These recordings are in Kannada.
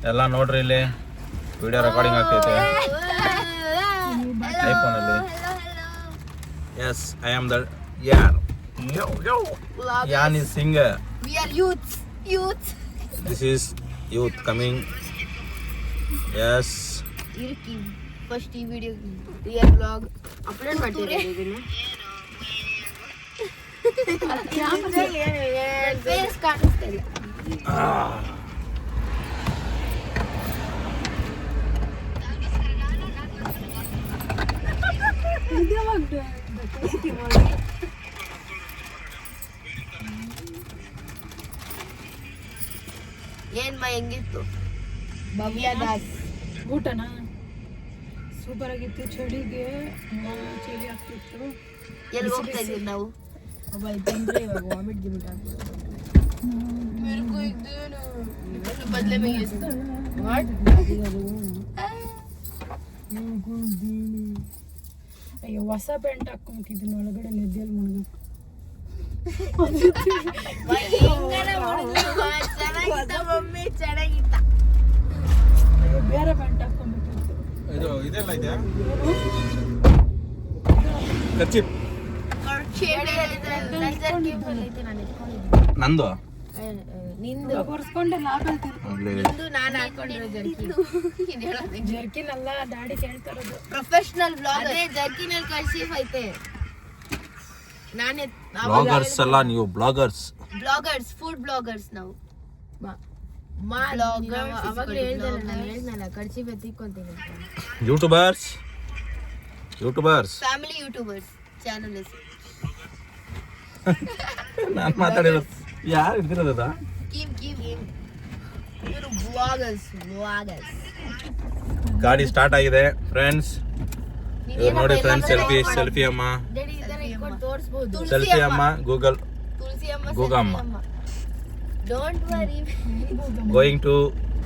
ಎಲ್ಲ ನೋಡ್ರಿ ಇಲ್ಲಿ ವಿಡಿಯೋ ರೆಕಾರ್ಡಿಂಗ್ ಆಗ್ತೈತೆ ಐಫೋನ್ ಅಲ್ಲಿ. ಎಸ್ ಐ ಆಮ್ ದ ಯಾನ್ is singer. We are youths. This is youth coming. Yes. ಇರ್ಕಿ ಫಸ್ಟ್ ಈ ವಿಡಿಯೋ ರಿಯಲ್ ವ್ಲಾಗ್ ಅಪ್ಲೋಡ್ ಮಾಡ್ತೀರಾ ಇದನ್ನ? ಫೇಸ್ ಕಾಣಿಸ್ತಾ ಇಲ್ಲ. ಏನ್ ಮಾ ಹೆಂಗಿತ್ತು? ಭವ್ಯ ದಾಸ್ ಊಟನಾ ಸೂಪರ್ ಆಗಿತ್ತು. ಚಳಿಗೆ ಚಳಿ ಆಗ್ತಿತ್ತು. ಎಲ್ಲಿ ಹೋಗ್ತಾ ಇದೀವಿ ನಾವು? ಬಂದ್ರೆ ಇವಾಗ ವಾಮಿಟ್ ಗಿಮಿಟ್ ಆಗ್ತದೆ. ಬದಲೇ ಅಯ್ಯೋ ಹೊಸ ಪ್ಯಾಂಟ್ ಹಾಕೊಂಬಿಟ್ಟಿದ್ದೀನಿ ಒಳಗಡೆ ನೆದ್ದೆಯಲ್ಲಿ ಮುಳುಗ. ಚೆನ್ನಾಗಿತ್ತ. ಅಯ್ಯೋ ಬೇರೆ ಪ್ಯಾಂಟ್ ಹಾಕೊಂಬಿಟ್ಟಿತ್ತು. ಇದು ಇದೆಲ್ಲ ಇದೆಯಾ ಕರ್ಚಿಪ್ ನಂದು ನಿಂದು ಒರೆಸ್ಕೊಂಡೆ ಲಾಭಲ್ ನಿಂದು ನಾನು ಹಾಕೊಂಡಿರೋ ಜರ್ಕಿನ್ ಅಲ್ಲ ಡ್ಯಾಡಿ ಕೇಳ್ತಾ ಇರೋದು. ಪ್ರೊಫೆಷನಲ್ ಬ್ಲಾಗ್ ಅದೇ ಜರ್ಕಿನ್ ಅಲ್ಲಿ ಕರ್ಚೀಫ್ ಐತೆ. ನಾನೇ ಬ್ಲಾಗರ್ಸ್ ಅಲ್ಲ ನೀವು ಬ್ಲಾಗರ್ಸ್. ಬ್ಲಾಗರ್ಸ್ ಫುಡ್ ಬ್ಲಾಗರ್ಸ್ ನಾವು. ಅವಾಗಲೇ ಹೇಳ್ದಲ್ಲ ಕರ್ಚೀಫ್ ಎತ್ತಿಕೊಂತೀನಿ ಅಂತ. ಯೂಟ್ಯೂಬರ್ಸ್ ಫ್ಯಾಮಿಲಿ ಯೂಟ್ಯೂಬರ್ಸ್ ಚಾನಲ್ ಹೆಸರು. ನಾನು ಮಾತಾಡಿರೋದು ಯಾರು ಇದ್ದಿರೋದ? ಇವರು ಬ್ಲಾಗರ್ಸ್. ಗಾಡಿ ಸ್ಟಾರ್ಟ್ ಆಗಿದೆ ಫ್ರೆಂಡ್ಸ್. ಇವ್ರು ನೋಡಿ ಫ್ರೆಂಡ್ಸ್ ಸೆಲ್ಫಿ ಅಮ್ಮ, ಸೆಲ್ಫಿ ಅಮ್ಮ ಗೂಗಲ್ ಗೂಗಮ್ಮ. Don't worry. Going to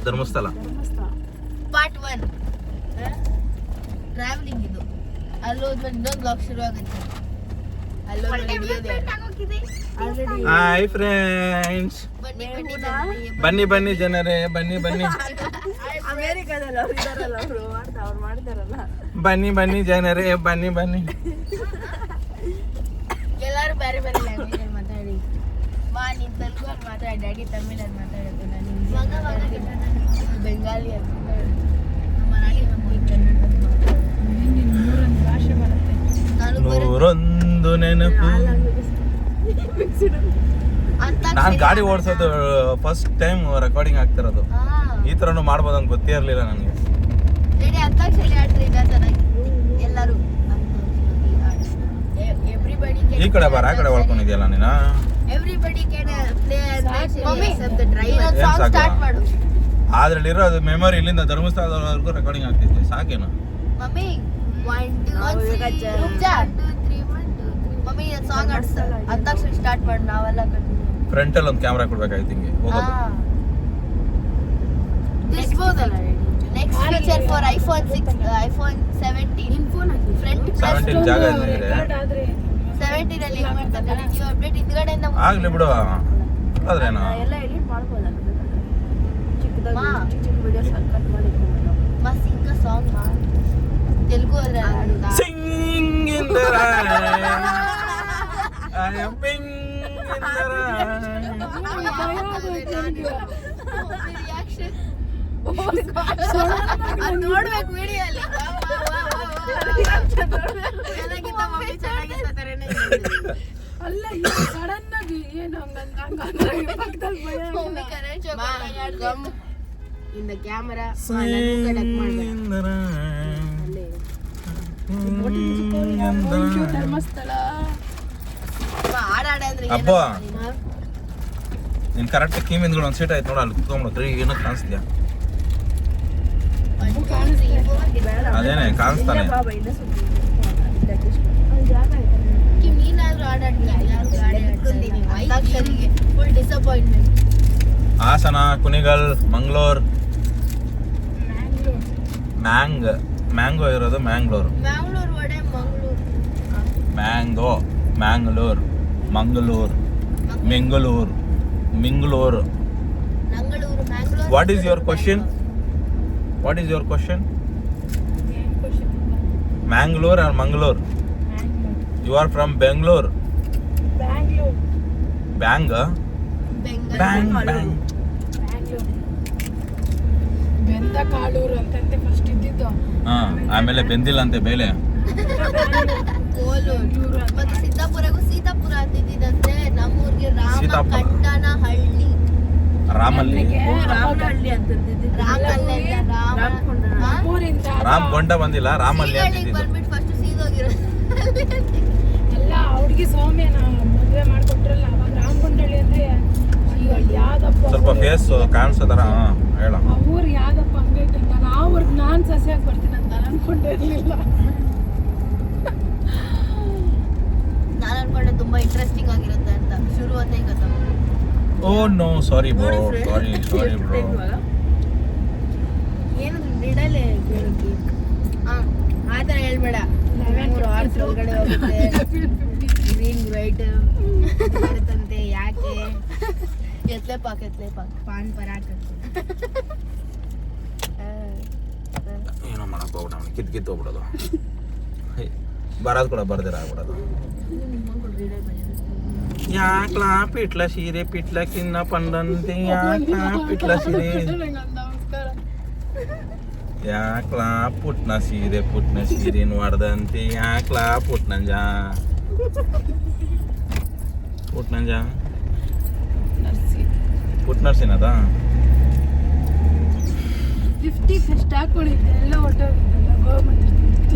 Dharmasthala. Part 1 travelling ಇದು. ಅಲ್ಲೋದ್ಮೇಲೆ ಇನ್ನೊಂದು ಬ್ಲಾಗ್ ಶುರು ಆಗುತ್ತೆ. ಹಾಯ್ ಫ್ರೆಂಡ್ಸ್, ಬನ್ನಿ ಜನರೇ, ಬನ್ನಿ ಅಮೇರಿಕಾದಲ್ಲಿ ಅವ್ರು ಇದಾರಲ್ಲ, ಅವರು ಮಾಡ್ತಾರಲ್ಲ. ಬನ್ನಿ ಜನರೇ, ಬನ್ನಿ ಎಲ್ಲಾರು ಬೇರೆ ಬೇರೆ ಲ್ಯಾಂಗ್ವೇಜ್ ಅಲ್ಲಿ ಮಾತಾಡಿ. ನೀನ್ ತೆಲುಗು ಅಲ್ಲಿ ಮಾತಾಡಿ, ಡ್ಯಾಡಿ ತಮಿಳ್ ಅಲ್ಲಿ ಮಾತಾಡೋದು, ನಾನು ಬೆಂಗಾಲಿ ಅಲ್ಲಿ ಮಾತಾಡೋದು, ನಮ್ಮ ಮನೆಗೆ ಭಾಷೆ ಬರುತ್ತೆ. ನೂರೊಂದು ನೆನಪು. ನಾನ್ ಗಾಡಿ ಓಡಿಸೋದು ಫಸ್ಟ್ ಟೈಮ್ ರೆಕಾರ್ಡಿಂಗ್ ಆಗ್ತಿರೋದು. ಈ ತರನು ಮಾಡ್ಬೋದು ಅಂತ ಗೊತ್ತೇ ಇರ್ಲಿಲ್ಲ ನನಗೆ. ಅಂತಾಕ್ಷರಿ ಆಡ್ರಿ ಚೆನ್ನಾಗಿ ಎಲ್ಲರೂ. ಈ ಕಡೆ ಬಾರ, ಆ ಕಡೆ ಹೊಳ್ಕೊಂಡಿದ್ಯಲ್ಲ ನೀನು. Everybody can play the driver song start ಮಾಡು. ಅದ್ರಲ್ಲಿ ಇರೋದು ಮೆಮೊರಿ ಇಲ್ಲಿಂದ ಧರ್ಮಸ್ಥಳದವರೆಗೂ ರೆಕಾರ್ಡಿಂಗ್ ಆಗ್ತಿದೆ. ಸಾಕೇನು ಮಮ್ಮಿ 1 2 3 ಮಮ್ಮಿ ಸಾಂಗ್ ಆಡ್ಸಲ್ಲ. ಅಂತಾಕ್ಷರಿ ಸ್ಟಾರ್ಟ್ ಮಾಡು, ನಾವೆಲ್ಲ ಫ್ರಂಟ್ ಅಲ್ಲಿ ಒಂದು ಕ್ಯಾಮೆರಾ ಕೊಡ್ಬೇಕಾಯ್ತು ಹಿಂಗೆ ಹೋಗೋದು. Next feature for iPhone 17 front 17 ಜಾಗ ಇದೆ. 17 ಅಲ್ಲಿ ಏನ್ ಮಾಡ್ತಾರೆ ನೀವು ಅಪ್ಡೇಟ್ ಹಿಂದ್ಗಡೆಯಿಂದ ಆಗ್ಲಿ ಬಿಡು, ಅದ್ರೇನು ಎಲ್ಲ ಎಡಿಟ್ ಮಾಡ್ಬೋದಲ್ಲ ಮಾ ಚಿಕ್ಕ ವಿಡಿಯೋಸ್ ಕಟ್ ಮಾಡಿ ಮಾ ಸಿಂಗ ಸಾಂಗ್ ಮಾ ತೆಲುಗು ಅಲ್ಲ ಹಾಡುದಾ? Sing in the rain, I am ping in the rain. Reaction ನೋಡ್ಬೇಕು ವಿಡಿಯೋ ಅಲ್ಲಿ. ಚೆನ್ನಾಗಿತ್ತ ಮಮ್ಮಿ, ಚೆನ್ನಾಗಿತ್ತ ತರನೇ. ಅಲ್ಲ ಸಡನ್ ಆಗಿ ಏನು ಪಕ್ಕದಲ್ಲಿ mummy current in the camera Sing in the rain. Dharmasthala ಹಾಡಾಡಂದ್ರೆ ಅಪ್ಪ ನೀನ್ ಕರೆಕ್ಟ್ ಕೀಮ್ ಹಿಂದ್ಗಡೆ ಒಂದು ಸೀಟ್ ಆಯ್ತು ನೋಡ, ಅಲ್ಲಿ ಕುತ್ಕೊಂಡ್ಬಿಡ್ತೀರಿ. ಏನೋ ಕಾಣಿಸ್ತೀಯಾ? ಅದೇನೆ ಕಾಣಿಸ್ತಾನೆ. ನೀನಾದ್ರೂ ಆಡಾಡ್ತೀನಿ full disappointment. Hassan, Kunigal, Mangaluru, mango ಇರೋದು Mangaluru. Mangalore vada mango, Mangaluru, Mangaluru, Mengaluru, Mingalore. Nangaluru, Mangalore. What is your question? What is your question? ಏನ್ ಕ್ವಶನ್ ಇಲ್ಲ. Mangalore or Mangalore? Bangalore. You are from Bangalore. Bangalore. Bang? Bengal. Bang, bang. Bangalore. ಬೆಂದ ಕಾಳೂರು ಅಂತಂತೆ ಫಸ್ಟ್ ಇದ್ದಿದ್ದು. ಆಮೇಲೆ ಬೆಂದಿಲ್ಲ ಅಂತೆ ಬೇಲೆ. ಕೋಲೂರು. ಮತ್ತೆ ಸಿದ್ದಾಪುರಗೂ ಸೀತಾಪುರ ಅಂತಿದ್ದಂತೆ. ನಮ್ಮೂರ್ಗೆ ಸೀತಾಪುರ. ರಾಮಕಂಡನಹಳ್ಳಿ. ರಾಮಲ್ಲಿ. ರಾಮನಹಳ್ಳಿ ಅಂತಂದಿದ್ದು. ರಾಮಲ್ಲಿ ಊರಿಂದ ರಾಮಗೊಂಡ ಬಂದಿಲ್ಲ, ರಾಮಲ್ಲಿ ಸೀಗಳ್ಳಿಗೆ ಅಂತಿದ್ದು. ಬಂದ್ಬಿಟ್ಟು ಫಸ್ಟ್ ಸೀದೋಗಿರೋದು. ಎಲ್ಲ ಹುಡುಗಿ ಸೌಮ್ಯನ ಮದುವೆ ಮಾಡ್ಕೊಟ್ರಲ್ಲ ಅವಾಗ ರಾಮಗುಂಡಳ್ಳಿ ಅಂದ್ರೆ ಈಗ ಯಾವ್ದಪ್ಪ ಸ್ವಲ್ಪ ಫೇಸ್ ಕಾಣಿಸೋದರ ಹೇಳ. ಆ ಊರು ಯಾವ್ದಪ್ಪ ಹಂಗೈತೆ ನಾನು ಆ ಊರ್ಗ್ ನಾನ್ ಸಸ್ಯಾಗಿ ಬರ್ತೀನಿ ಅಂತ ನಾನು ಅನ್ಕೊಂಡಿರ್ಲಿಲ್ಲ. ನಾನು ಅನ್ಕೊಂಡೆ ತುಂಬಾ ಇಂಟ್ರೆಸ್ಟಿಂಗ್ ಆಗಿರುತ್ತೆ ಅಂತ. ಶುರು ಅಂತ ಗೊತ್ತ. Oh no sorry bro, sorry bro. ಏನದು ನಿಡಲೆ ಕೇಳಕ್ಕೆ ಆ ಥರ ಹೇಳ್ಬೇಡ. 3 hours ಒಳಗಡೆ ಹೋಗುತ್ತೆ. ಗ್ರೀನ್ ವೈಟ್ ಬರುತ್ತಂತೆ. ಯಾಕೆ ಎತ್ಲೆ ಪಾಕ್ ಪಾನ್ ಪರಾಟ ಏನೋ ಮಾಡಕ್ ಹೋಗ್ಬಿಡ, ಅವ್ನಿಗೆ ಕಿತ್ತು ಹೋಗ್ಬಿಡೋದು. ಬರೋದು ಕೂಡ ಬರ್ದಿರ ಆಗ್ಬಿಡೋದು. ಯಾಕ್ಲಾ ಪಿಟ್ಲ ಸೀರೆ ಪಿಟ್ಲ ಕಿನ್ನ ಪಂಡಂತೆ, ಯಾಕ್ಲಾ ಪಿಟ್ಲ ಸೀರೆ, ನಮಸ್ಕಾರ. ಯಾಕ್ಲಾ ಪುಟ್ನ ಸೀರೆ ನೋಡ್ದಂತೆ, ಯಾಕ್ಲಾ ಪುಟ್ನಂಜ ನರ್ಸಿ ಪುಟ್ನರ್ಸಿನದ 50 ಫಸ್ಟ್ ಹಾಕೊಂಡಿದ್ದೆ ಎಲ್ಲ ಹೊಟ್ಟೋಗಿದ್ದೆಲ್ಲ ಗೌರ್ಮೆಂಟ್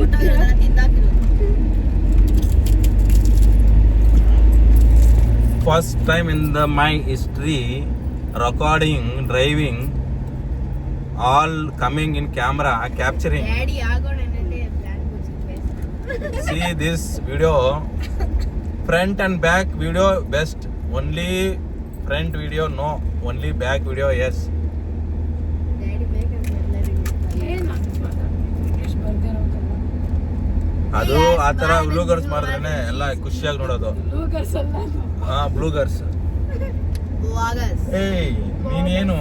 ಊಟ ತಿಂದಾಕಿರೋದು. First time in my history, recording, driving, all coming in camera, capturing. Daddy ಆಗೋಣ plan ಕೊಡ್ಸಿದ್ವಿ. See this video, front and back video best. Only front video no, only back video yes. Daddy ಬೇಕಂತ ಎಲ್ಲರಿಗೂ. ಏನು ಇಂಗ್ಲೀಷ್ ಬರ್ದಿರೋದಲ್ಲ ಅದು ಆ ತರ ವ್ಲೂಗರ್ಸ್ ಮಾಡಿದ್ರೇನೆ ಎಲ್ಲ ಖುಷಿಯಾಗಿ ನೋಡೋದು. ಲೂಗರ್ಸ್ ಅಲ್ಲ ಬ್ಲೂಗರ್ಸ್. ವಾಗಸ್. ಏಯ್ ನೀನೇನು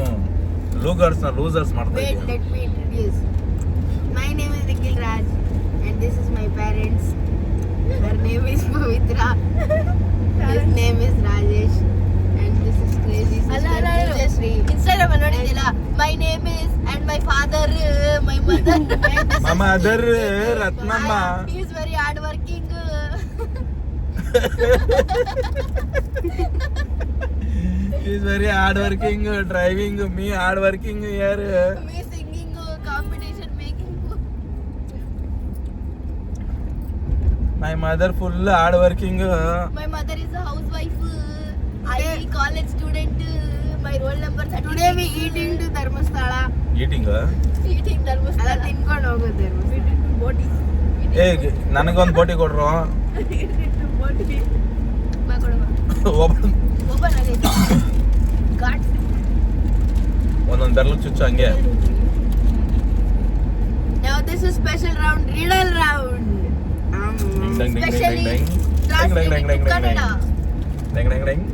ಲೂಗರ್ಸ್ ನ ಲೂಸರ್ಸ್ ಮಾಡ್ತಾ Wait, ಇದೀಯ. let me introduce. My name is Nikhil Raj and this is my parents. Her name is Pavitra. His name is Rajesh and this is crazy sister Pujashri. Instagram ನೋಡಿದಿಲ್ಲ? My name is and my father, my mother and this ಮಮ್ಮ other Ratnamma. he is very hard working. He is very hard working, driving, me hard working here. Me singing competition making. My mother full hard working. My mother is a housewife. I college student. My roll number 30. Today we eating to Dharmasthala. Eating? Eating Dharmasthala. ಅಲ್ಲ ತಿನ್ಕೊಂಡು ಹೋಗೋದು ಧರ್ಮಸ್ಥಳ. ಬೋಟಿ. ಏ ನನಗೊಂದು ಬೋಟಿ ಕೊಡ್ರು. ಬೋಟಿ. ಬಾ ಕೊಡುವ. ಓಪನ್ ಆಗೈತೆ. ಗಾಟ್. ಒಂದೊಂದು ಬೆರಳು ಚುಚ್ಚು ಹಂಗೆ. Now this is special round, riddle round. Ding ding ding Specially ding ding translated to Kannada. Ding ding ding.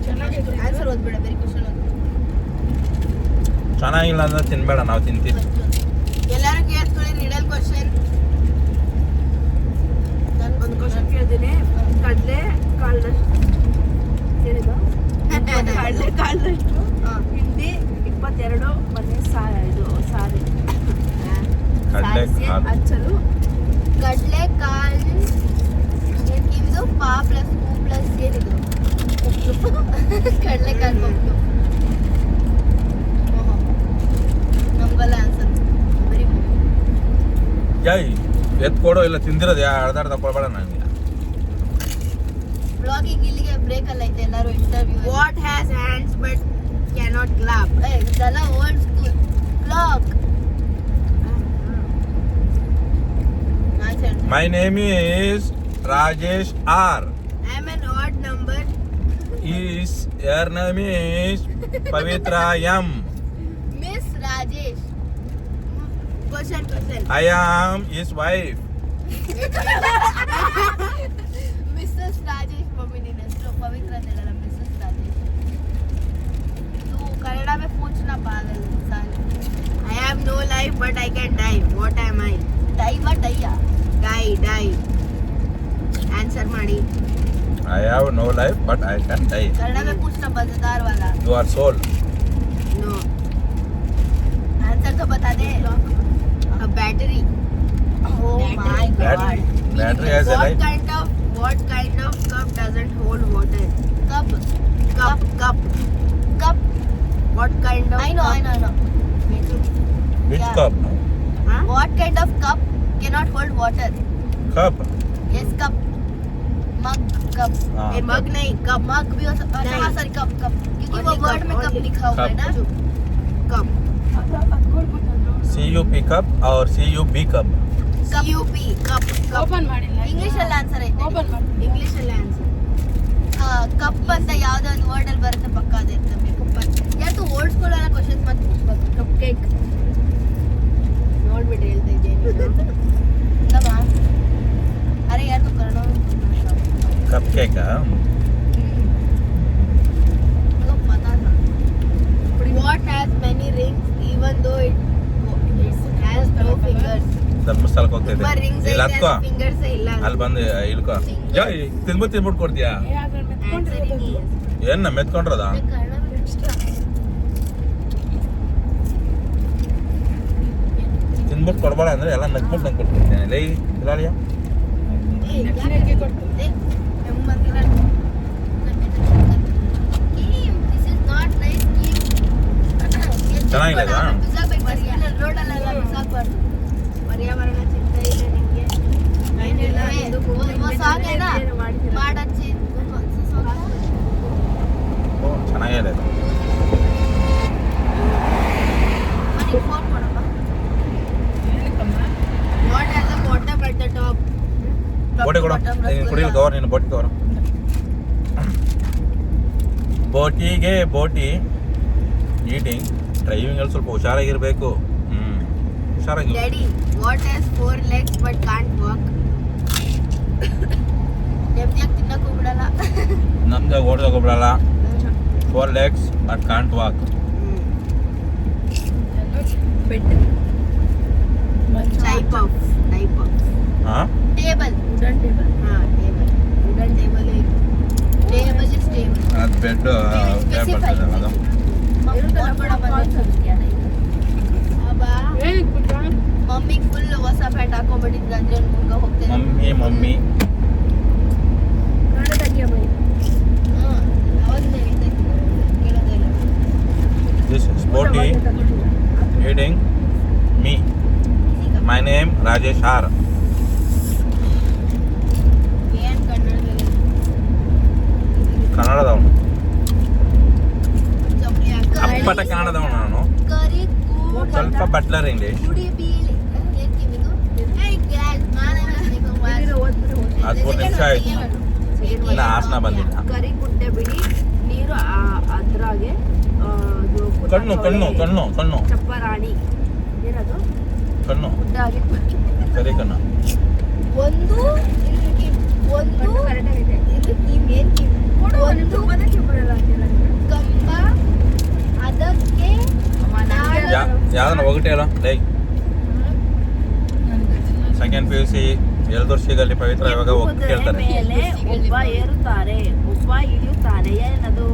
ಚೆನ್ನಾಗಿದೆ ಆನ್ಸರ್ ಓದ್ಬೇಡ, ಬರೀ ಕ್ವಶನ್ ಓದು. ಚೆನ್ನಾಗಿಲ್ಲ ಅಂದ್ರೆ ತಿನ್ಬೇಡ, ನಾವು ತಿಂತೀವಿ. ಎಲ್ಲರೂ ಕೇಳ್ಕೊಳ್ಳಿ ರಿಡಲ್ ಕ್ವಶನ್. ನಾನು ಒಂದು ಕ್ವಶನ್ ಕೇಳ್ತೀನಿ. ಕಡಲೆ ಕಾಳದಷ್ಟು ಹೇಳಿದ ಕಡಲೆ ಕಾಳದಷ್ಟು ಹಿಂಡಿ 22 ಮನೆ ಇದು ಸಾರಿ ಕಡ್ಲೆ ಕಾಳು. ಹಚ್ಚಲು ಕಡಲೆ ಕಾಳು ಇದು ಪಾ ಪ್ಲಸ್ ಹೂ ಪ್ಲಸ್ ಏನಿದು ಕಡಲೆ ಕಾಳು ಪಪ್ಪು. ನಮ್ಗಲ್ಲ ಆನ್ಸರ್ ಬರೀ ಯಾಯ್ ಎತ್ ಕೊಡೋ ಇಲ್ಲ ತಿಂದಿರೋದು ಅರ್ಧ ಕೊಡಬೇಡ ನನಗೆ. ಬ್ಲಾಗಿಂಗ್ ಇಲ್ಲಿಗೆ ಬ್ರೇಕ್ ಅಲ್ಲ ಐತೆ. ಎಲ್ಲರೂ interview. What has hands but cannot clap. ಇದೆಲ್ಲ old school blog. My name is Rajesh R. I am an odd number. Your name is Pavitra M. Miss Rajesh. Question. I am his wife. Mrs. Rajesh mummy ನಿನ್ನ ಹೆಸರು ಪವಿತ್ರ ಹೇಳಲ್ಲ ಮಿಸಸ್ ರಾಜೇಶ್ तू कन्नड़ा में पूछना पागल इंसान I have no life but I can die what am I die what die answer ಮಾಡಿ I have no life but I can die. Kannada में पूछना मजेदार वाला You are soul. No answer तो बता दे battery oh my god Battery has a life. what kind of cup doesn't hold water cup what kind of I know Which Yeah. cup? No? huh? what kind of cup cannot hold water Cup. yes cup mug cup हाँ, ये mug cup. नहीं cup mug भी हो सकता है हाँ सॉरी cup क्योंकि वो वर्ड में cup लिखा हुआ है ना cup CUP cup or CUB cup? CUP cup open ಮಾಡಿಲ್ಲ ಇಂಗ್ಲಿಷ್ ಅಲ್ಲಿ ಆನ್ಸರ್ ಐತೆ ಓಪನ್ ಮಾಡಿ ಇಂಗ್ಲಿಷ್ ಅಲ್ಲಿ ಆನ್ಸರ್ ಕಪ್ ಅಂತ ಯಾವ್ದೋ ಒಂದು ವರ್ಡ್ ಅಲ್ಲಿ ಬರುತ್ತೆ ಪಕ್ಕ ಅದೇ ಇರ್ಬೇಕು ಯಾಕೆ ಓಲ್ಡ್ ಸ್ಕೂಲ್ ಎಲ್ಲ ಕ್ವಶನ್ಸ್ ಮತ್ತೆ ಕಪ್ ಕೇಕ್ ನೋಡ್ಬಿಟ್ಟು ಹೇಳ್ತಾ ಇದ್ದೀನಿ ಅರೆ ಯಾರು Kannada Cupcake. What has many rings even though it has no fingers? ಧರ್ಮಸ್ಥಳಕ್ಕೆ ಹೋಗ್ತಾ ತುಂಬಾ ಇದ್ದೆ rings ಇಲ್ಲಿ ಐತೆ ಹತ್ಕೋ ಫಿಂಗರ್ಸ್ ಇಲ್ಲ ಅಲ್ಲಿ ಬಂದು ಇಳ್ಕೋ ಯಾ ತಿನ್ಬಿಟ್ಟು ಕೊಡ್ತೀಯಾ ಏ ಅದ್ರಲ್ಲಿ ಮೆತ್ಕೊಂಡಿರೋದು ಏನ ಮೆತ್ಕೊಂಡ್ರದ ತಿನ್ಬಿಟ್ಟು ಕೊಡ್ಬೇಡ ಅಂದ್ರೆ ಎಲ್ಲ ನಗ್ಬಿಟ್ಟು ನಂಗೆ ಕೊಡ್ತಿದ್ದೇನೆ ಲೈ ಇಲಾಳಿಯ ದಕ್ಷಿಣಕ್ಕೆ ಕೊಟ್ಟು ಚೆನ್ನಾಗಿದೆ ಅಲ್ವಾ? ಪರ್ಯಾವರಣ ಚಿಂತೆ ಇಲ್ಲ ನಿಮಗೆ ಓ ಚೆನ್ನಾಗಿದೆ ಅದು. ಬೋಟಿ ಕೊಡು ನೀನು ಕುಡಿಯಲು ಕವರ್ ನೀನು ಬೋಟಿ ಕವರ್ ಬೋಟಿಗೆ ಬೋಟಿ ಈಟಿಂಗ್ ಡ್ರೈವಿಂಗ್ ಅಲ್ಲಿ ಸ್ವಲ್ಪ ಹುಷಾರಾಗಿರ್ಬೇಕು ಹುಷಾರಾಗಿ Daddy, what has 4 legs but can't walk? ನೆಮ್ಮದಿಯಾಗಿ ತಿನ್ನಕ್ ಹೋಗ್ಬಿಡಲ್ಲ ನಮ್ಗೆ ಓಡ್ದಾಗ ಬಿಡಲ್ಲ 4 legs but can't walk. Type of ಹಾಂ table wooden table wooden table table is table ಅದು ಬೆಡ್ Specify. ಅದು ಮಮ್ಮಿಗೆ ಫುಲ್ ಹೊಸ ಪ್ಯಾಂಟ್ ಹಾಕೊಂಡ್ಬಿಟ್ಟಿದ್ರು ಅಂದ್ರೆ ಮುಗ ಹೋಗ್ತೇನೆ mummy This is Boti eating me. My name Rajesh R. ಏನ್ ಕನ್ನಡದಲ್ಲಿ ಕನ್ನಡದವನು ಚಪ್ಪಲಿ ಅಪ್ಪಟ ಕನ್ನಡದವನು ನಾನು ಕರಿ ಸ್ವಲ್ಪ ಬಟ್ಲರ್ ಇಂಗ್ಲಿಷ್ ಕುಡಿ ಬೀಳಿ ಏನ್ ಕಿವಿದು ಏಯ್ ಗ್ಯಾಸ್ ನಾನೇ ಮಾಡ್ಬೇಕು 13 ನಿಮಿಷ ಆಯ್ತು ಇನ್ನು ಹಾಸನ ಬಂದಿಲ್ಲ ಕರಿ ಕುಂಟೆ ಬಿಡಿ ನೀರು ಅದ್ರಾಗೆ ಕಣ್ಣು ಚಪ್ಪರಾಣಿ ಏನದು ಕಣ್ಣು ಉದ್ದಾಗಿ ಕರಿ ಕಣ್ಣು ಒಂದು ಕರೆಕ್ಟಾಗಿದೆ ಇದು ಕಿವಿ ಏನ್ ಕಿವಿ ಒಂದು ಅದಕ್ಕೆ ಬರಲ್ಲ ಕಂಬ ಅದಕ್ಕೆ ಯಾವ್ದನ್ನ ಒಗಟೆ ಅಲ್ಲ ಲೈ ಸೆಕೆಂಡ್ PUC ಎಲ್ದೋರ್ಷಿಗಲ್ಲಿ ಪವಿತ್ರ ಇವಾಗ ಹೋಗಿ ಕೇಳ್ತಾರೆ ಮೇಲೆ ಒಬ್ಬ ಏರುತ್ತಾರೆ ಒಬ್ಬ ಇಳಿಯುತ್ತಾನೆ ಏನದು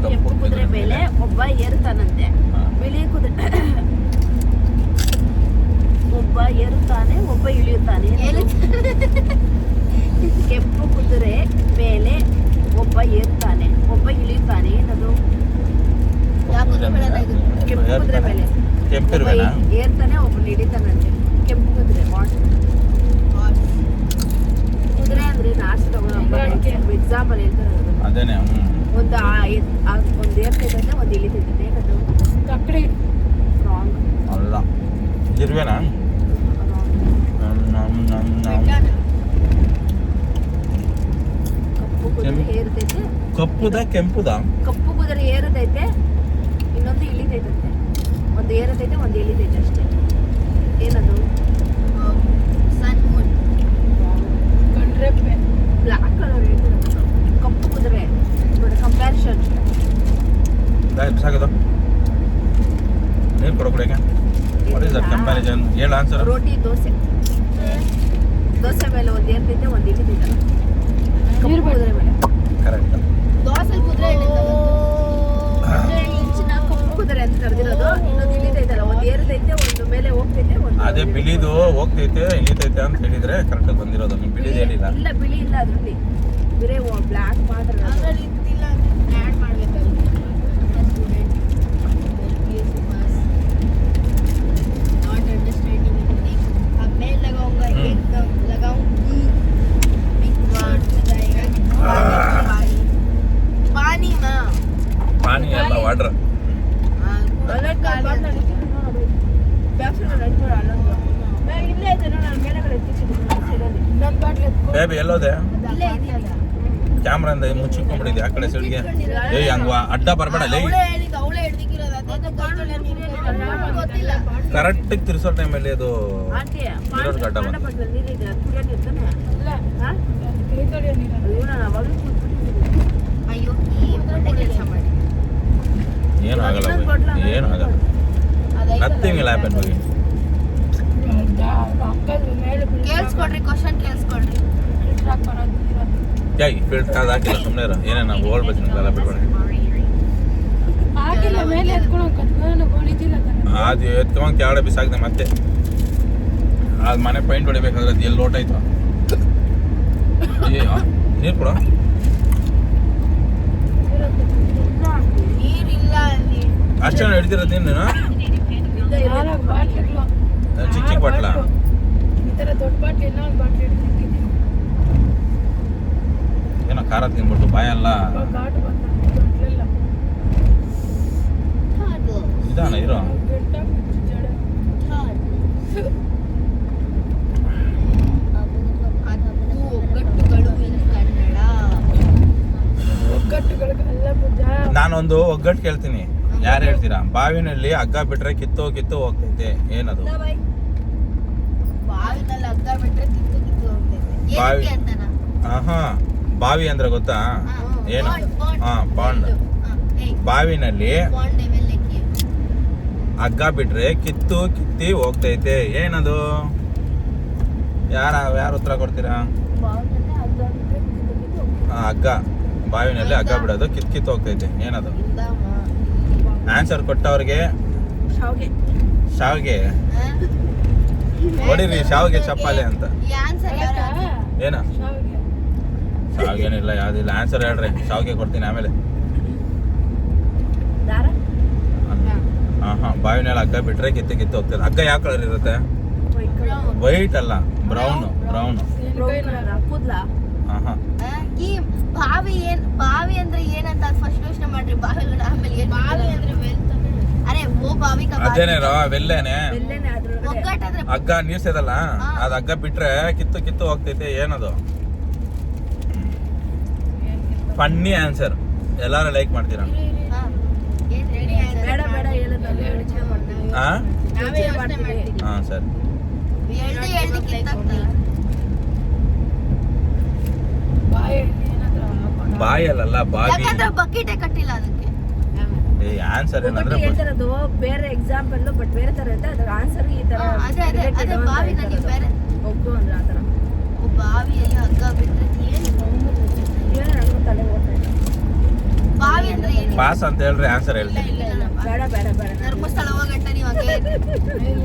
ಕೆಂಪು ಕುದುರೆ ಮೇಲೆ ಒಬ್ಬ ಏರುತ್ತಾನಂತೆ ಬಿಳಿ ಕುದುರೆ ಒಬ್ಬ ಏರುತ್ತಾನೆ ಒಬ್ಬ ಇಳಿಯುತ್ತಾನೆ ಕೆಂಪು ಕುದುರೆ ಮೇಲೆ ಒಬ್ಬ ಏರುತ್ತಾನೆ ಒಬ್ಬ ಇಳಿಯುತ್ತಾನೆ ಏನದು ಕೆಂಪು ಕುದುರೆ ಮೇಲೆ ಕೆಂಪಿರ್ವೇನಾ ಏರ್ತಾನೆ ಒಬ್ಬ ಇಳಿತಾನಂತೆ ಕೆಂಪು ಕುದುರೆ ಕುದುರೆ ಅಂದ್ರೆ ನಾಶ ಎಕ್ಸಾಂಪಲ್ ಹೇಳ್ತಾರೆ ಅದೇನೆ ಒಂದು ಒಂದು ಏರ್ತೈತೆ ಒಂದು ಇಳಿತೈತೆ ಏನದು ಕಕ್ಕಡಿ ರಾಂಗ್ ಅಲ್ಲ ಇರ್ವೇನಾ ಕಪ್ಪು ಕುದುರೆ ಏರ್ತೈತೆ ಕಪ್ಪುದ ಕೆಂಪುದ ಕಪ್ಪು ಕುದುರೆ ಏರುತ್ತೈತೆ ಇನ್ನೊಂದು ಇಳಿತೈತಂತೆ ಒಂದು ಏರುತ್ತೈತೆ ಒಂದು ಇಳಿತೈತೆ ಅಷ್ಟೇ ಏನದು ಸನ್ ಮೂನ್ ಕಂಡ್ರೆ ಬ್ಲಾಕ್ ಕಲರ್ ಹೇಳ್ತಾರೆ ಕಪ್ಪು ಕುದುರೆ ಕಂಪ್ಯಾರಿಸನ್. ಸಾಕದು ನೀರು ಕೊಡೋ ಕುಡಿಯಕ್ಕೆ. What is that comparison? ಹೇಳ ಆನ್ಸರ್. ರೋಟಿ ದೋಸೆ ಮೇಲೆ ಒಂದು ಏರ್ತಿದ್ದೆ ಒಂದು ಇಳಿತಿದ್ದಲ್ಲ ನೀರು ಕುದುರೆ ಮೇಲೆ. ಕರೆಕ್ಟ್. ದೋಸೆ ಕುದ್ರೆ ಕಪ್ಪು ಕುದುರೆ ಅಂತ ಕರೆದಿರೋದು. ಇನ್ನೊಂದು ಇಳಿತೈತಲ್ಲ, ಒಂದು ಏರ್ತೈತೆ ಒಂದು ಮೇಲೆ ಹೋಗ್ತೈತೆ ಒಂದು. ಅದೇ ಬಿಳಿದು ಹೋಗ್ತೈತೆ ಇಳಿತೈತೆ ಅಂತ ಹೇಳಿದ್ರೆ ಕರೆಕ್ಟಾಗಿ ಬಂದಿರೋದು. ನೀವು ಬಿಳಿದು ಹೇಳಿಲ್ಲ. ಇಲ್ಲ ಬಿಳಿ ಇಲ್ಲ ಅದ್ರಲ್ಲಿ, ಬೇರೆ ಬ್ಲ್ಯಾಕ್ ಮಾತ್ರ. ಅದ್ರಲ್ಲಿ ಇದ್ದಿಲ್ಲ ಆ್ಯಡ್ ಮಾಡ್ಬೇಕಲ್ಲ. Not understanding anything. अब मैं लगाऊंगा एकदम लगाऊंगी बिग वर्ड लगाएगा पानी में ಪಾನಿ ಎಲ್ಲ ವಾಟರ್. ಬೇಬಿ ಎಲ್ಲೋದೆ? ಕ್ಯಾಮ್ರಾ ಮುಚ್ಚಿಕೊಂಡ್ಬಿಟ್ಟಿದ್ದೆ ಆ ಕಡೆ ಸೈಡ್ಗೆ. ಏಯ್ ಹಂಗ ಅಡ್ಡ ಬರಬೇಡ ಲೇ. ಕರೆಕ್ಟ್ ತಿರ್ಸೋ ಟೈಮಲ್ಲಿ ಅದು ಇರೋದು ಗಡ್ಡ ಬಂತು. ಅಯ್ಯೋ ಈ ಕೆಲಸ ಮಾಡಿ ಏನು ಆಗಲ್ಲ ಏನು ಆಗಲ್ಲ. ನಥಿಂಗ್ ವಿಲ್ ಹ್ಯಾಪನ್ ಹೋಗಿ. ಕೇಳಿಸ್ಕೊಡ್ರಿ, ಕ್ವಶನ್ ಕೇಳಿಸ್ಕೊಡ್ರಿ. ಯಾಕೆ ಫಿಲ್ಟರ್ ಅದು ಹಾಕಿಲ್ಲ ಸುಮ್ಮನೆ ಇರೋ. ಏನೇನು ಓಲ್ಬೇಕು ನಿಮ್ಗೆಲ್ಲ ಬಿಡ್ಬೇಡಿ. ಆಗಿಲ್ಲ ಮೇಲೆ ಎತ್ಕೊಂಡು ಕತ್ಕೊಂಡು ಗೋಳಿತಿಲ್ಲ ಅದು ಎತ್ಕೊಂಡ್ ಕೆಳಗಡೆ ಬಿಸಾಕ್ದೆ ಮತ್ತೆ. ಅದು ಮನೆ ಪೈಂಟ್ ಹೊಡಿಬೇಕಾದ್ರೆ ಅದು ಎಲ್ಲಿ ಲೋಟ ಆಯ್ತು. ನೀರು ಕೊಡ. ನೀರಿಲ್ಲ ಅಲ್ಲಿ. ಅಷ್ಟೇ ಹಿಡ್ದಿರೋದು ನೀನು ಬಾಟ್ಲಿಗಳು ಚಿಕ್ಕ ಚಿಕ್ಕ ಬಾಟ್ಲ. ಈ ತರ ದೊಡ್ಡ ಬಾಟ್ಲಿ ಎಲ್ಲ ಒಂದು ಬಾಟ್ಲಿ ಇಟ್ಟಿದ್ದೀನಿ. ಏನೋ ಖಾರ ತಿನ್ಬಿಟ್ಟು ಬಾಯೆಲ್ಲ ಘಾಟು ಬಾಟ್ಲೆಲ್ಲ ಇದಾನ ಇರೋ. ಒಗ್ಗಟ್ಟುಗಳು ಇನ್ ಕನ್ನಡ. ಒಗ್ಗಟ್ಟುಗಳಿಗೆಲ್ಲ ಪೂಜಾ. ನಾನೊಂದು ಒಗ್ಗಟ್ಟು ಕೇಳ್ತೀನಿ, ಯಾರು ಹೇಳ್ತೀರಾ? ಬಾವಿನಲ್ಲಿ ಹಗ್ಗ ಬಿಟ್ರೆ ಕಿತ್ತು ಹೋಗ್ತೈತೆ, ಏನದು? ಬಾವಿನಲ್ಲಿ ಹಗ್ಗ ಬಿಟ್ರೆ ಕಿತ್ತು ಹೋಗ್ತೈತೆ. ಬಾವಿ. ಏನಕ್ಕೆ ಅಂತನಾ? ಆಹಾ, ಬಾವಿ ಅಂದ್ರೆ ಗೊತ್ತಾ? ಏನು? ಹಾ, ಪಾಂಡ್. ಬಾವಿನಲ್ಲಿ ಪಾಂಡ್ ಲೆವೆಲ್ಲೆಕ್ಕೆ ಹಗ್ಗ ಬಿಟ್ರೆ ಕಿತ್ತಿ ಹೋಗ್ತೈತೆ, ಏನದು? ಯಾರು ಉತ್ತರ ಕೊಡ್ತೀರಾ? ಹಗ್ಗ, ಬಾವಿನಲ್ಲಿ ಹಗ್ಗ ಬಿಡೋದು ಕಿತ್ತು ಹೋಗ್ತೈತೆ, ಏನದು? ಆನ್ಸರ್ ಕೊಟ್ಟವ್ರಿಗೆ ಶಾವ್ಗೆ ಹೊಡಿರಿ. ಶಾವ್ಗೆ ಚಪ್ಪಾಲೆ ಅಂತ. ಈ ಆನ್ಸರ್ ಯಾರು? ಏನ ಶಾವ್ಗೇನಿಲ್ಲ, ಯಾವ್ದಿಲ್ಲ. ಆನ್ಸರ್ ಹೇಳ್ರಿ, ಶಾವ್ಗೆ ಕೊಡ್ತೀನಿ ಆಮೇಲೆ. ಹಾ, ಬಾವಿನಲ್ಲಿ ಹಗ್ಗ ಬಿಟ್ರೆ ಕಿತ್ತು ಹೋಗ್ತದೆ. ಹಗ್ಗ ಯಾವ ಕಲರ್ ಇರುತ್ತೆ? ವೈಟ್ ಅಲ್ಲ, ಬ್ರೌನ್. ಕೂದ್ಲಾ? ಹಾ, ಈ ಬಾವಿ ಅಂದ್ರೆ ಏನಂತ ಫಸ್ಟ್ ಯೋಚನೆ ಮಾಡ್ರಿ. ಬಾವಿ ಆಮೇಲೆ ಏನ್ ಬಾವಿ ಅಂದ್ರೆ ಅರೆ ಓ ಬಾವಿ ಅದೇನೇರೋ ವೆಲ್ಲೇನೆ. ಬೆಲ್ಲೆನೆ ಅದ್ರೊಳಗಡೆ. ಒಗ್ಗಟ್ಟಾದ್ರೆ ಹಗ್ಗ ನೀರ್ಸದಲ್ಲ, ಅದ್ ಹಗ್ಗ ಬಿಟ್ರೆ ಕಿತ್ತು ಹೋಗ್ತೈತೆ, ಏನದು? ಫನ್ನಿ ಆನ್ಸರ್, ಎಲ್ಲಾರು ಲೈಕ್ ಮಾಡ್ತೀರಾ? ಬೇಡ ಹೇಳೋದಲ್ಲ, ಯೋಚನೆ ಮಾಡ್ತೀವಿ. ಹಾ, ನಾವೇ ಯೋಚನೆ ಮಾಡ್ತೀವಿ. ಹಾ ಸರಿ. ಹೇಳ್ದೆ ಕಿತ್ತಾಗ್ತದೆ. ಬಾಯಲ್ಲ ಬಾವಿ. ಯಾಕಂದ್ರೆ ಬಕೆಟೇ ಕಟ್ಟಿಲ್ಲ ಅದಕ್ಕೆ. ಆನ್ಸರ್ ಏನಂದ್ರೆ ಹೇಳ್ತಿರೋದು ಬೇರೆ ಎಕ್ಸಾಂಪಲ್, ಬಟ್ ಬೇರೆ ತರ ಇರುತ್ತೆ. ಅದ್ರ ಆನ್ಸರ್ ಈ ತರ ಅದೇ ಬಾವಿನಲ್ಲಿ ಬೇರೆ ಒಗ್ಗು ಅಂದ್ರೆ ಆ ತರ. ಬಾವಿಯಲ್ಲಿ ಹಗ್ಗ ಬಿಟ್ರೆ ಏನು ನನಗೂ ತಲೆ ಹೋಗ್ತಾ ಇಲ್ಲ. ಬಾವಿ ಅಂದ್ರೆ ಏನು? ಪಾಸ್ ಅಂತ ಹೇಳ್ರಿ, ಆನ್ಸರ್ ಹೇಳ್ತೀನಿ. ಬೇಡ ಧರ್ಮಸ್ಥಳ ಹೋಗಟ್ಟ ನೀವು ಹಂಗೆ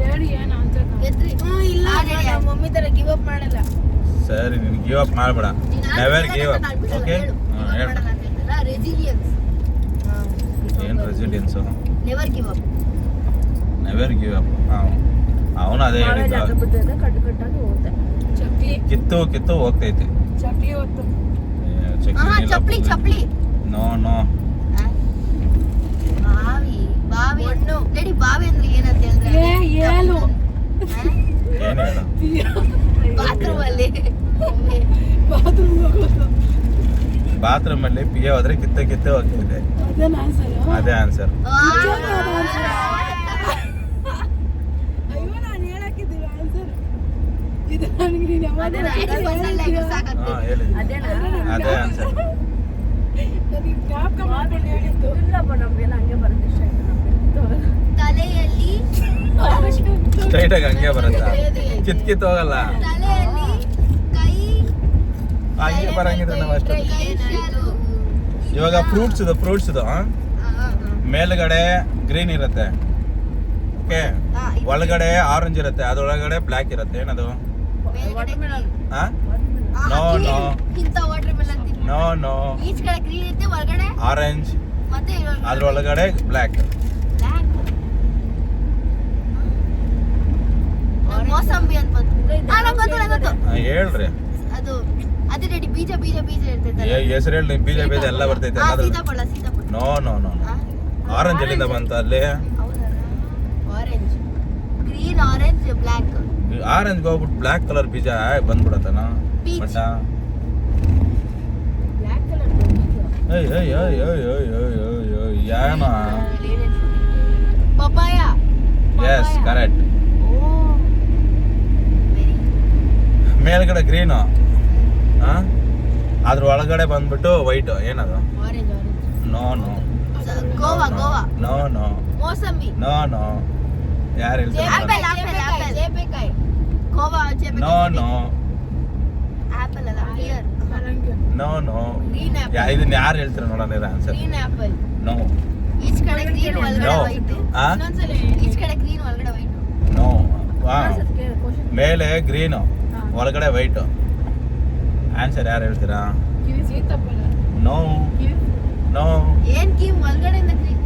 ಹೇಳಿ ಏನು ಆನ್ಸರ್ ಎದ್ರಿ. ಇಲ್ಲ ನಮ್ಮ ಮಮ್ಮಿ ತರ ಗಿವ್ ಅಪ್ ಮಾಡಲ್ಲ. ಸರಿ, ನೀನು ಗಿವ್ ಅಪ್ ಮಾಡ್ಬೇಡ. Never give up. ಓಕೆ, ಹೇಳ. ರೆಸಿಲಿಯನ್ಸ್. ಏನು resilience? Never give up. Never give up. ಅವನು ಅದೇ ಹೇಳಿದ್ದು. ಕಟ್ಟಾಗಿ ಹೋಗುತ್ತೆ. ಚಕ್ಲಿ ಕಿತ್ತು ಹೋಗ್ತೈತಿ. ಚಕ್ಲಿ ಹೊತ್ತು ಚಪ್ಲಿ. ನೋ ಬಾವಿ ರೆಡಿ. ಬಾವಿ ಅಂದ್ರೆ ಏನಂತ ಹೇಳಿದ್ರೆ ಏನು ಏನು ಹೇಳ? ಬಾತ್ರೂಮ್ ಅಲ್ಲಿ ಬಾತ್ರೂಮ್ ಅಲ್ಲಿ ಪಿಯೆ ಹೋದ್ರೆ ಕಿತ್ತು ಹೋಗ್ತೈತೆ, ಅದೇ ಆನ್ಸರ್. ಅಯ್ಯೋ ನಾನು ಹೇಳಕ್ಕಿದ್ದೀವಿ ಆನ್ಸರ್ ಇದು. ನನಗೆ ನೀನು ಯಾವಾಗ ಹಾ ಹೇಳಿ, ಅದೇನಾ? ಅದೇ ಆನ್ಸರ್. ನನಗೆ ಜ್ಞಾಪಕ ಮಾಡ್ಕೊಂಡು ಹೇಳಿದ್ದು. ಇಲ್ಲಪ್ಪ ನಮ್ಗೆಲ್ಲ ಹಂಗೆ ಬರುತ್ತೆ ತಲೆಯಲ್ಲಿ ಸ್ಟ್ರೈಟ್ ಆಗಿ ಹಂಗೆ ಬರುತ್ತಾ ಕಿತ್ ಹೋಗಲ್ಲ ತಲೆಯಲ್ಲಿ ಕೈ ಹಂಗೆ ಬರಂಗಿದ್ರೆ ನಾವು ಅಷ್ಟು ಇವಾಗ ಫ್ರೂಟ್ಸ್ ಇದು ಮೇಲ್ಗಡೆ ಗ್ರೀನ್ ಇರುತ್ತೆ ಓಕೆ ಒಳಗಡೆ ಆರೆಂಜ್ ಇರುತ್ತೆ ಅದ್ರೊಳಗಡೆ ಬ್ಲ್ಯಾಕ್ ಇರುತ್ತೆ ಏನದು ಹಾ ನೋ ನೋ ಇಂತ ವಾಟರ್ ಮೆಲನ್ ನೋ ನೋ ಈಚ್ ಕಡೆ ಗ್ರೀನ್ ಇರುತ್ತೆ ಒಳಗಡೆ ಆರೆಂಜ್ ಮತ್ತೆ ಅದ್ರೊಳಗಡೆ ಬ್ಲ್ಯಾಕ್ ಬ್ಲ್ಯಾಕ್ ಮೋಸಂಬಿ ಅಂತ ಬಂತು ಹೇಳ್ರಿ ಅದು ಅದೇ ರೆಡಿ ಬೀಜ ಇರ್ತೈತೆ ಹೆಸರು ಹೇಳಿ ಬೀಜ ಎಲ್ಲ ಬರ್ತೈತೆ ಸೀತಾಫಲ ನೋ ನೋ ನೋ ಆರೆಂಜ್ ಎಲ್ಲಿಂದ ಬಂತು ಅಲ್ಲಿ orange green orange black orange ಹೋಗ್ಬಿಟ್ಟು ಬ್ಲ್ಯಾಕ್ ಕಲರ್ ಬೀಜ ಬಂದ್ಬಿಡತ್ತನ Peach. ಬಟ್ ಬ್ಲ್ಯಾಕ್ ಕಲರ್ ಏಯ್ ಏಯ್ ಏಯ್ ಏಯ್ ಏಯ್ ಏಯ್ ಏಯ್ ಏಯ್ ಯಾನ ಪಪಾಯ ಎಸ್ ಕರೆಕ್ಟ್ ಮೇಲ್ಗಡೆ ಗ್ರೀನು ಅದ್ರ ಒಳಗಡೆ ಬಂದ್ಬಿಟ್ಟು ವೈಟ್ ಏನದು orange no no guava no no mosambi no no ಯಾರು ಹೇಳ್ತಾರೆ ಜೇಪೆಕಾಯಿ ಗೋವಾ ನೋ ನೋ ಆಪಲ್ ಅಲ್ಲ ಹಿಯರ್ ಬರಂಗೆ. ನೋ ನೋ ಗ್ರೀನ್ ಆಪಲ್ ಇದನ್ನ ಯಾರು ಹೇಳ್ತೀರ ನೋಡೋಣ ಆನ್ಸರ್ ಗ್ರೀನ್ ಆಪಲ್ ನೋ ಈಚ್ ಕಡೆ ಗ್ರೀನ್ ಒಳಗಡೆ No. ವೈಟ್ ಆ? ಈಚ್ ಕಡೆ ಗ್ರೀನ್ ಒಳಗಡೆ ವೈಟ್ ನೋ ಮೇಲೆ ಗ್ರೀನು ಒಳಗಡೆ ವೈಟ್ ಆನ್ಸರ್ ಯಾರು ಹೇಳ್ತೀರಾ ಕಿವಿ ಸೀತಾಫಲ. ನೋ ನೋ ಏನ್ ಕೀಮ್ ಒಳಗಡೆಯಿಂದ ಗ್ರೀನ್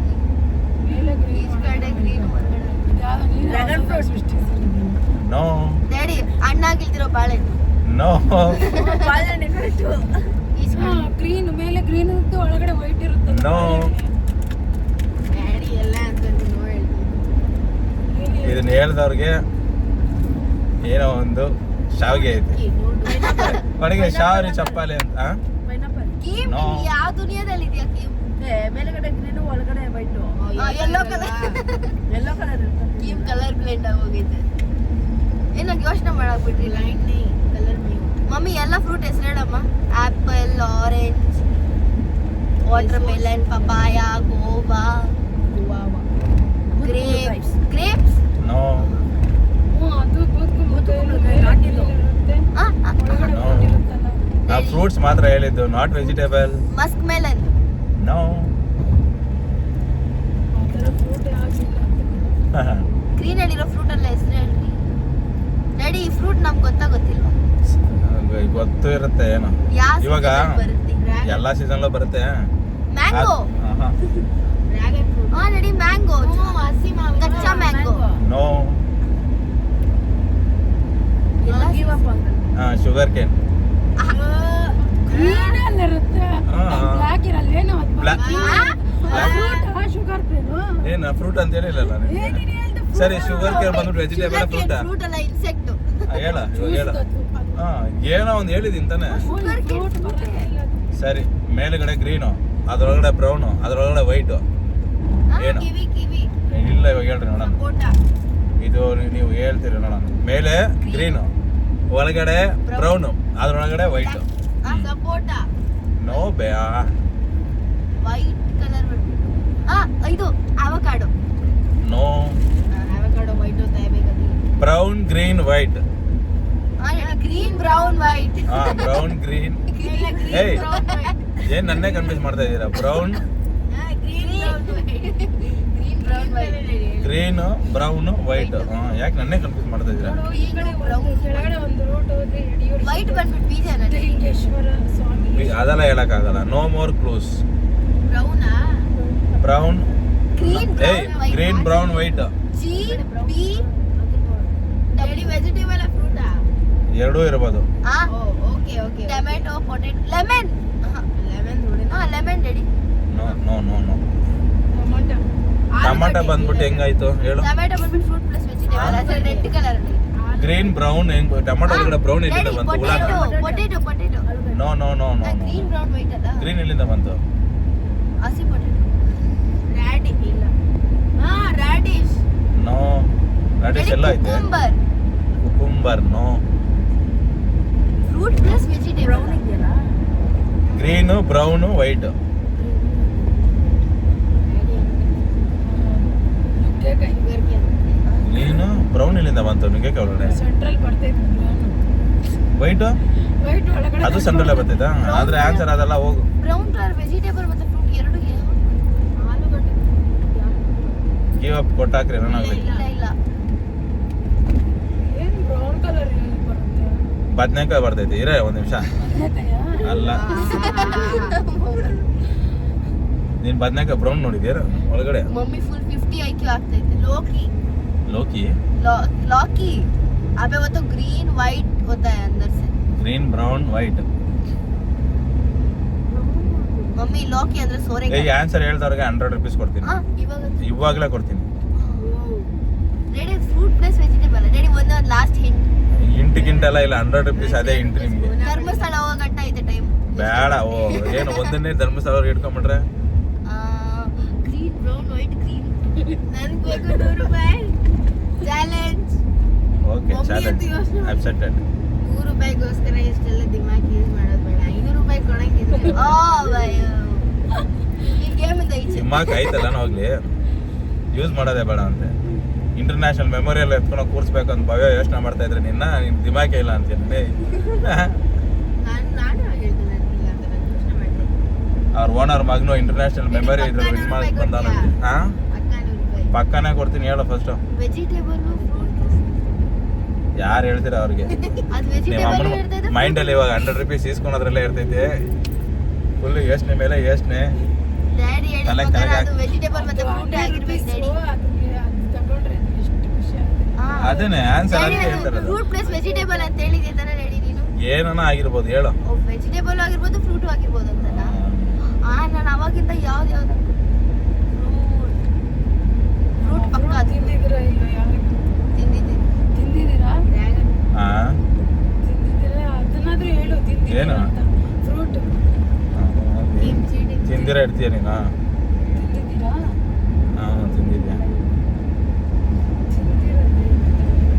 ಮೇಲೆ green ಈಚ್ ಕಡೆ ಗ್ರೀನ್ ಒಳಗಡೆ ಇದ್ಯಾವ್ದೋ ನೀನು Dragon fruit. ಸೃಷ್ಟಿಸಿರೋದು. ನೋ ಡ್ಯಾಡಿ ಅಣ್ಣಾಗಿಲ್ದಿರೋ ಬಾಳೆಹಣ್ಣು ನೋ ಬಾಳೆಹಣ್ಣೆ ಕರೆಕ್ಟು ಈಚ್ ಹಾ, ಕಡೆ green ಮೇಲೆ ಗ್ರೀನ್ ಇರುತ್ತೆ ಒಳಗಡೆ ವೈಟ್ ಇರುತ್ತೆ No. ಡ್ಯಾಡಿ ಎಲ್ಲ ಅಂತ ನೋ ಹೇಳ್ತೀನಿ ಇದನ್ನ ಹೇಳ್ದವ್ರಿಗೆ ಏನೋ ಒಂದು ಶಾವಿಗೆ ಐತಿ ಕೊನೆಗೆ ಶಾವರಿ ಚಪ್ಪಾಲಿ ಅಂತ ಪೈನಾಪಲ್ ಕೀಮ್ No. ಯಾವ ದುನಿಯಾದಲ್ಲಿ ಇದೆಯಾ ಕೀಮ್ ಮೇಲ್ಗಡೆ ಗ್ರೀನು ಒಳಗಡೆ white yellow colour yellow colour ಇರ್ತದೆ ಕೀಮ್ ಕಲರ್ ಬ್ಲೆಂಡ್ ಆಗೋಗೈತೆ ಏನೋ ಯೋಚನೆ ಮಾಡಕ್ ಬಿಟ್ರಿ ಲೈನ್ ಕಲರ್ ಮಮ್ಮಿ ಎಲ್ಲ ಫ್ರೂಟ್ ಹೆಸರು ಹೇಳಮ್ಮ apple orange watermelon papaya guava grapes no ಅದು ಬೂದ್ಕುಂಬಳಕಾಯಿ ನಾಟಿದ್ದು. ಒಳಗಡೆ No. white ಇರುತ್ತಲ್ಲ. ನಾವು ಫ್ರೂಟ್ಸ್ ಮಾತ್ರ ಹೇಳಿದ್ದು not vegetable musk melon no ಆ ಥರ fruit ಯಾವ್ದಿಲ್ಲ ಅಂತ. ಗ್ರೀನ್ ಹೇಳಿರೋ ಫ್ರೂಟ್ ಎಲ್ಲ ಹೆಸರು ಹೇಳ್ರಿ ಡ್ಯಾಡಿ ಈ ಫ್ರೂಟ್ ನಮ್ಗೆ ಗೊತ್ತಾಗೋತ್ತಿಲ್ವಾ ಗೊತ್ತು ಇರುತ್ತೆ ಏನು ಯಾವ ಇವಾಗ ಬರುತ್ತೆ ಎಲ್ಲಾ ಸೀಸನ್ ಬರುತ್ತೆ ಮ್ಯಾಂಗೋ ಡ್ರ್ಯಾಗನ್ ಫ್ರೂಟ್ ಹಾ ಡ್ಯಾಡಿ ಮ್ಯಾಂಗೋ ಕಚ್ಚಾ mango no give up uncle. Sugar cane Green ಅಲ್ಲಿ ಇರುತ್ತೆ ಹಾ. ಬ್ಲ್ಯಾಕ್ ಇರಲ್ಲ ಏನೋ ಅದು Black. ಶುಗರ್ ಕೇನು ಏನ ಫ್ರೂಟ್ ಅಂತ ಹೇಳಿಲ್ಲಲ್ಲ ನಿಮ್ಗೆ? ಸರಿ ಶುಗರ್ ಕೇನ್ ಬಂದ್ಬಿಟ್ಟು ವೆಜಿಟೇಬಲ್ ಫ್ರೂಟ್ ಫ್ರೂಟ್ ಅಲ್ಲ ಇನ್ಸೆಕ್ಟ್ ಹೇಳ ಇವಾಗ ಹೇಳ ಏನೋ ಒಂದು ಹೇಳಿದೀನಿ ತಾನೆ ಫ್ರೂಟ್ ಬರಲ್ಲ ಸರಿ ಮೇಲ್ಗಡೆ ಗ್ರೀನು ಅದ್ರೊಳಗಡೆ ಬ್ರೌನು ಅದ್ರೊಳಗಡೆ ವೈಟು ಏನು? ಕಿವಿ ಕಿವಿ ಇಲ್ಲ ಇವಾಗ ಹೇಳ್ರಿ ನೋಡೋಣ ಸಪೋಟ ಇದು ನೀವು ಹೇಳ್ತೀರಿ ನೋಡೋಣ ಮೇಲೆ ಗ್ರೀನು ಒಳಗಡೆ ಬ್ರೌನು ಅದ್ರೊಳಗಡೆ ವೈಟು ಸಪೋಟ ನೋ ಬ್ಯಾ ವೈಟ್ ಕಲರ್ ಇದು ಅವಕಾಡೋ ನೋ ಅವಕಾಡೋ ವೈಟ್ ತಯಬೇಕಾಗಿ brown green white green brown white brown green ಏಯ್ ಏನ್ ನನ್ನೇ ಕನ್ಫ್ಯೂಸ್ ಮಾಡ್ತಾ ಇದ್ದೀರಾ brown green brown white green brown white ಯಾಕೆ ನನ್ನೇ ಕನ್ಫ್ಯೂಸ್ ಮಾಡ್ತಾ ಇದ್ದೀರಾ ಈ ಕಡೆ ಒಂದು ಕೆಳಗಡೆ ಒಂದು ರೋಡ್ ಹೋದ್ರೆ ಯಡಿಯೂರು ವೈಟ್ ಬಂದ್ಬಿಟ್ಟು ಬೀಜ ಸಿದ್ದಲಿಂಗೇಶ್ವರ ಸ್ವಾಮಿ ಅದೆಲ್ಲ ಹೇಳಕ್ಕಾಗಲ್ಲ ನೋ ಮೋರ್ ಕ್ಲೂಸ್ ಬ್ರೌನಾ ಬ್ರೌನ್ ಗ್ರೀನ್ ಏಯ್ green brown white G B W vegetable ಫ್ರೂಟಾ ಎರಡೂ ಇರ್ಬೋದು okay okay tomato potato lemon lemon ನೋಡಿ lemon ready no no no no tomato ಟಮಾಟ ಬಂದ್ಬಿಟ್ಟು ಹೆಂಗಾಯ್ತು ಹೇಳು ಟೊಮೆಟೊ ಬಂದ್ಬಿಟ್ಟು ಫ್ರೂಟ್ ಪ್ಲಸ್ ವೆಜಿಟೇಬಲ್ ಅದು ರೆಡ್ ಕಲರ್ ಗ್ರೀನ್ ಬ್ರೌನ್ ಹೆಂಗ್ ಟಮಾಟೊ ಒಳಗಡೆ ಬ್ರೌನ್ ಎಲ್ಲಿಂದ ಬಂತು ಹುಳ potato potato no no no no no green brown white ಅಲ್ಲ ಗ್ರೀನ್ ಎಲ್ಲಿಂದ ಬಂತು ಹಸಿ ಪೊಟೆಟೊ ರ್ಯಾಡಿ ಇಲ್ಲ ರ್ಯಾಡಿಶ್ ನೋ ರಾಡಿಶ್ ಎಲ್ಲ ಐತೆ cucumber cucumber no fruit plus vegetable brown ಇದೆಯಲ್ಲ ಗ್ರೀನು ಬ್ರೌನು ವೈಟ್ ಬಂತು ನಿಮಗೆ ಒಳಗಡೆ ಸೆಂಟ್ರಲ್ ಬರ್ತೈತೆ ವೈಟು ವೈಟ್ ಒಳಗಡೆ ಅದು ಸೆಂಟ್ರಲ್ಲೇ ಬರ್ತೈತಾ ಆದ್ರೆ ಆನ್ಸರ್ ಅದೆಲ್ಲ ಹೋಗು ಬ್ರೌನ್ ಕಲರ್ ವೆಜಿಟೇಬಲ್ ಮತ್ತೆ ಫ್ರೂಟ್ ಎರಡು ಆಲೂಗಡ್ಡೆ ಗಿವ್ ಅಪ್ ಕೊಟ್ಟಾಕ್ರಿ ಏನಾಗಲಿ ಇಲ್ಲ ಇಲ್ಲ ಏನ್ ಬ್ರೌನ್ ಕಲರ್ ಬರುತ್ತೆ ಬದ್ನೇಕಾಯಿ ಬರ್ತೈತಿ ಇರೇ ಒಂದ್ ನಿಮಿಷ ಅಲ್ಲ ನೀನ್ ಬದ್ನೇಕಾಯಿ ಬ್ರೌನ್ ನೋಡಿದ್ಯಾರ ಒಳಗಡೆ मम्मी फुल 50 IQ ಆಗ್ತೈತೆ लौकी लौकी लौकी अबे वो तो ग्रीन वाइट होता है अंदर से ग्रीन ब्राउन व्हाइट मम्मी लौकी ಅಂದ್ರೆ ಈ ಸೋರೆಕಾಯಿ ಆನ್ಸರ್ ಹೇಳ್ದವ್ರಿಗೆ 100 ರೂಪೀಸ್ ಕೊಡ್ತೀನಿ ಇವಾಗ ಇವಾಗಲೇ ಕೊಡ್ತೀನಿ ready fruit plus vegetable ready ಒಂದು ಲಾಸ್ಟ್ ಹಿಂಟ್ ಇಂಟಿಗಿಂಟೆಲ್ಲ ಇಲ್ಲ 100 ರೂಪೀಸ್ ಅದೇ ಇಂಟು ನಿಮ್ಗೆ ಧರ್ಮಸ್ಥಳ ಹೋಗೋ ಗಂಟ ಐತೆ ಟೈಮ್ ಬೇಡ ಓ ಏನು ಒಂದನ್ನೇ ಧರ್ಮಸ್ಥಳ ಇಟ್ಕೊಂಡ್ಬಿಟ್ರೆ ಗ್ರೀನ್ ಬ್ರೌನ್ ವೈಟ್ ಗ್ರೀನ್ ನನಗೆ ಬೇಕು 100 ರೂಪಾಯಿ ಚಾಲೆಂಜ್ ಓಕೆ ಚಾಲೆಂಜ್ ಅಕ್ಸೆಪ್ಟೆಡ್ 100 ರೂಪಾಯಿಗೋಸ್ಕರ ಇಷ್ಟೆಲ್ಲ ದಿಮಾಗ್ ಯೂಸ್ ಮಾಡೋದು ಬೇಡ 500 ರೂಪಾಯಿ ಕೊಡಂಗಿದ್ರೆ ಓ ಭಯ ಈ ಗೇಮ್ ಇಂದ ಈಚೆ ದಿಮಾಕ್ ಐತಲ್ಲ ಹೋಗ್ಲಿ ಯೂಸ್ ಮಾಡೋದೇ ಬೇಡ ಅಂತೆ ಇಂಟರ್ನ್ಯಾಷನಲ್ ಮೆಮೊರಿಯಲ್ ಎತ್ಕೊಂಡು ಕೂರಿಸ್ಬೇಕು ಅಂತ ಭವ್ಯ ಯೋಚನೆ ಮಾಡ್ತಾ ಇದ್ರೆ ನಿನ್ನ ದಿಮಾಕೆ ಇಲ್ಲ ಅಂತೀನಿ ನಾನು ಹೇಳ್ತೀನಿ ಇಲ್ಲ ಅಂತ ನಾನು ಯೋಚನೆ ಮಾಡ್ತೀನಿ ಅವ್ರ ಓನರ್ ಮಗನು ಇಂಟರ್ನ್ಯಾಷನಲ್ ಮೆಮೊರಿ ಇದ್ರ ವಿನ್ ಮಾಡಿ ಬಂದಾನಂತೆ ಹಾ ಪಕ್ಕ 100 ರೂಪಾಯಿ ಪಕ್ಕನೇ ಕೊಡ್ತೀನಿ ಹೇಳು ಫಸ್ಟ್ ವೆಜಿಟೇಬಲ್ ಫ್ರೂಟ್ ಯಾರು ಹೇಳ್ತೀರಾ ಅವ್ರಿಗೆ ಅದು ನಿಮ್ಮ ವೆಜಿಟೇಬಲ್ ಅಮ್ಮನ ಇರ್ತೈತೆ ಮೈಂಡಲ್ಲಿ ಇವಾಗ 100 ರೂಪೀಸ್ ಇಸ್ಕೊಳೋದ್ರಲ್ಲೇ ಇರ್ತೈತೆ ಫುಲ್ ಯೋಚನೆ ಮೇಲೆ ಯೋಚನೆ ಡ್ಯಾಡಿ ತಲೆ ಹೇಳಿದ ಕೆಳಗೆ ಅದು ವೆಜಿಟೇಬಲ್ ಮತ್ತೆ ಫ್ರೂಟ್ ಆಗಿರ್ಬೇಕು ಡ್ಯಾಡಿ ಅದು ತಗೊಂಡ್ರೆ ಎಷ್ಟು ಖುಷಿ ಆಗುತ್ತೆ ಅದೇನೆ ಆನ್ಸರ್ ಅದಕ್ಕೆ ಹೇಳ್ತಾರದು ಫ್ರೂಟ್ ಪ್ಲಸ್ ವೆಜಿಟೇಬಲ್ ಅಂತ ಹೇಳಿದೆ ತಾನೇ ಡ್ಯಾಡಿ ನೀನು ಏನನ ಆಗಿರ್ಬೋದು ಹೇಳು ವೆಜಿಟೇಬಲ್ ಆಗಿರ್ಬೋದು ಫ್ರೂಟ್ ಆಗಿರ್ಬೋದು ಅಂತಲ್ಲ ನಾನು ಅವಾಗಿಂದ ಯಾವ್ದು ಫ್ರೂಟ್ ಪಕ್ಕ ಅದು ತಿಂದಿದ್ದೀರಾ ಇಲ್ಲ ಯಾರಿಗೆ ತಿಂದಿದ್ದೆ ತಿಂದಿದ್ದೀರಾ ಡ್ರ್ಯಾಗನ್ ಹಾ ತಿಂದಿದ್ದೀರಾ ಅದನ್ನಾದ್ರೂ ಹೇಳು ಏನು? ತಿಂದಿದ್ದೀರಾ ಅಂತ ಫ್ರೂಟ್ ಟೀಮ್ ಚೀಟಿ ತಿಂದಿರ ಇರ್ತೀಯ ನೀನು ತಿಂದಿದ್ದೀರಾ ಹಾ ತಿಂದಿದ್ಯಾ ತಿಂದಿರೋದು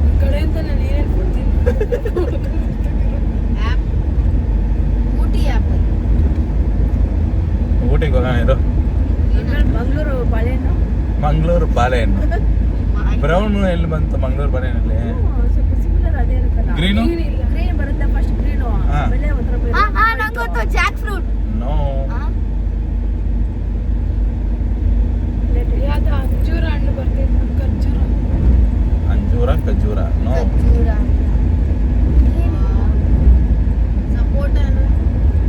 ಈ ಕಡೆಯಿಂದ ನಾನು ಏನೇನು ಕೊಡ್ತೀನಿ ಆ್ಯಪ್ ಊಟಿ ಆ್ಯಪ್ ಊಟಿಗೆ ಹೋಗೋಣ ಇರು ಮಂಗಳೂರು ಬಾಳೆಹಣ್ಣು ಮಂಗಳೂರು ಬಾಳೆಹಣ್ಣು ಬ್ರೌನ್ ಎಲ್ಲಿ ಬಂತು ಮಂಗಳೂರು ಬಾಳೆಹಣ್ಣಲ್ಲಿ ಸ್ವಲ್ಪ ಸಿಮಿಲರ್ ಅದೇ ಇರುತ್ತಲ್ಲ ಗ್ರೀನು ಇಲ್ಲ ಗ್ರೀನ್ ಬರುತ್ತೆ ಫಸ್ಟ್ ಗ್ರೀನು ಹಾ. ಆಮೇಲೆ ಒಂಥರ ಬೇರೆ ನಂಗೆ ಗೊತ್ತು ಜಾಕ್ ಫ್ರೂಟ್ ನೋ ಯಾವ್ದು ಅಂಜೂರ ಹಣ್ಣು ಬರ್ತೈತೆ ಖರ್ಜೂರ ಅಂಜೂರ ಖಜೂರ ನೋ ಸಪೋಟ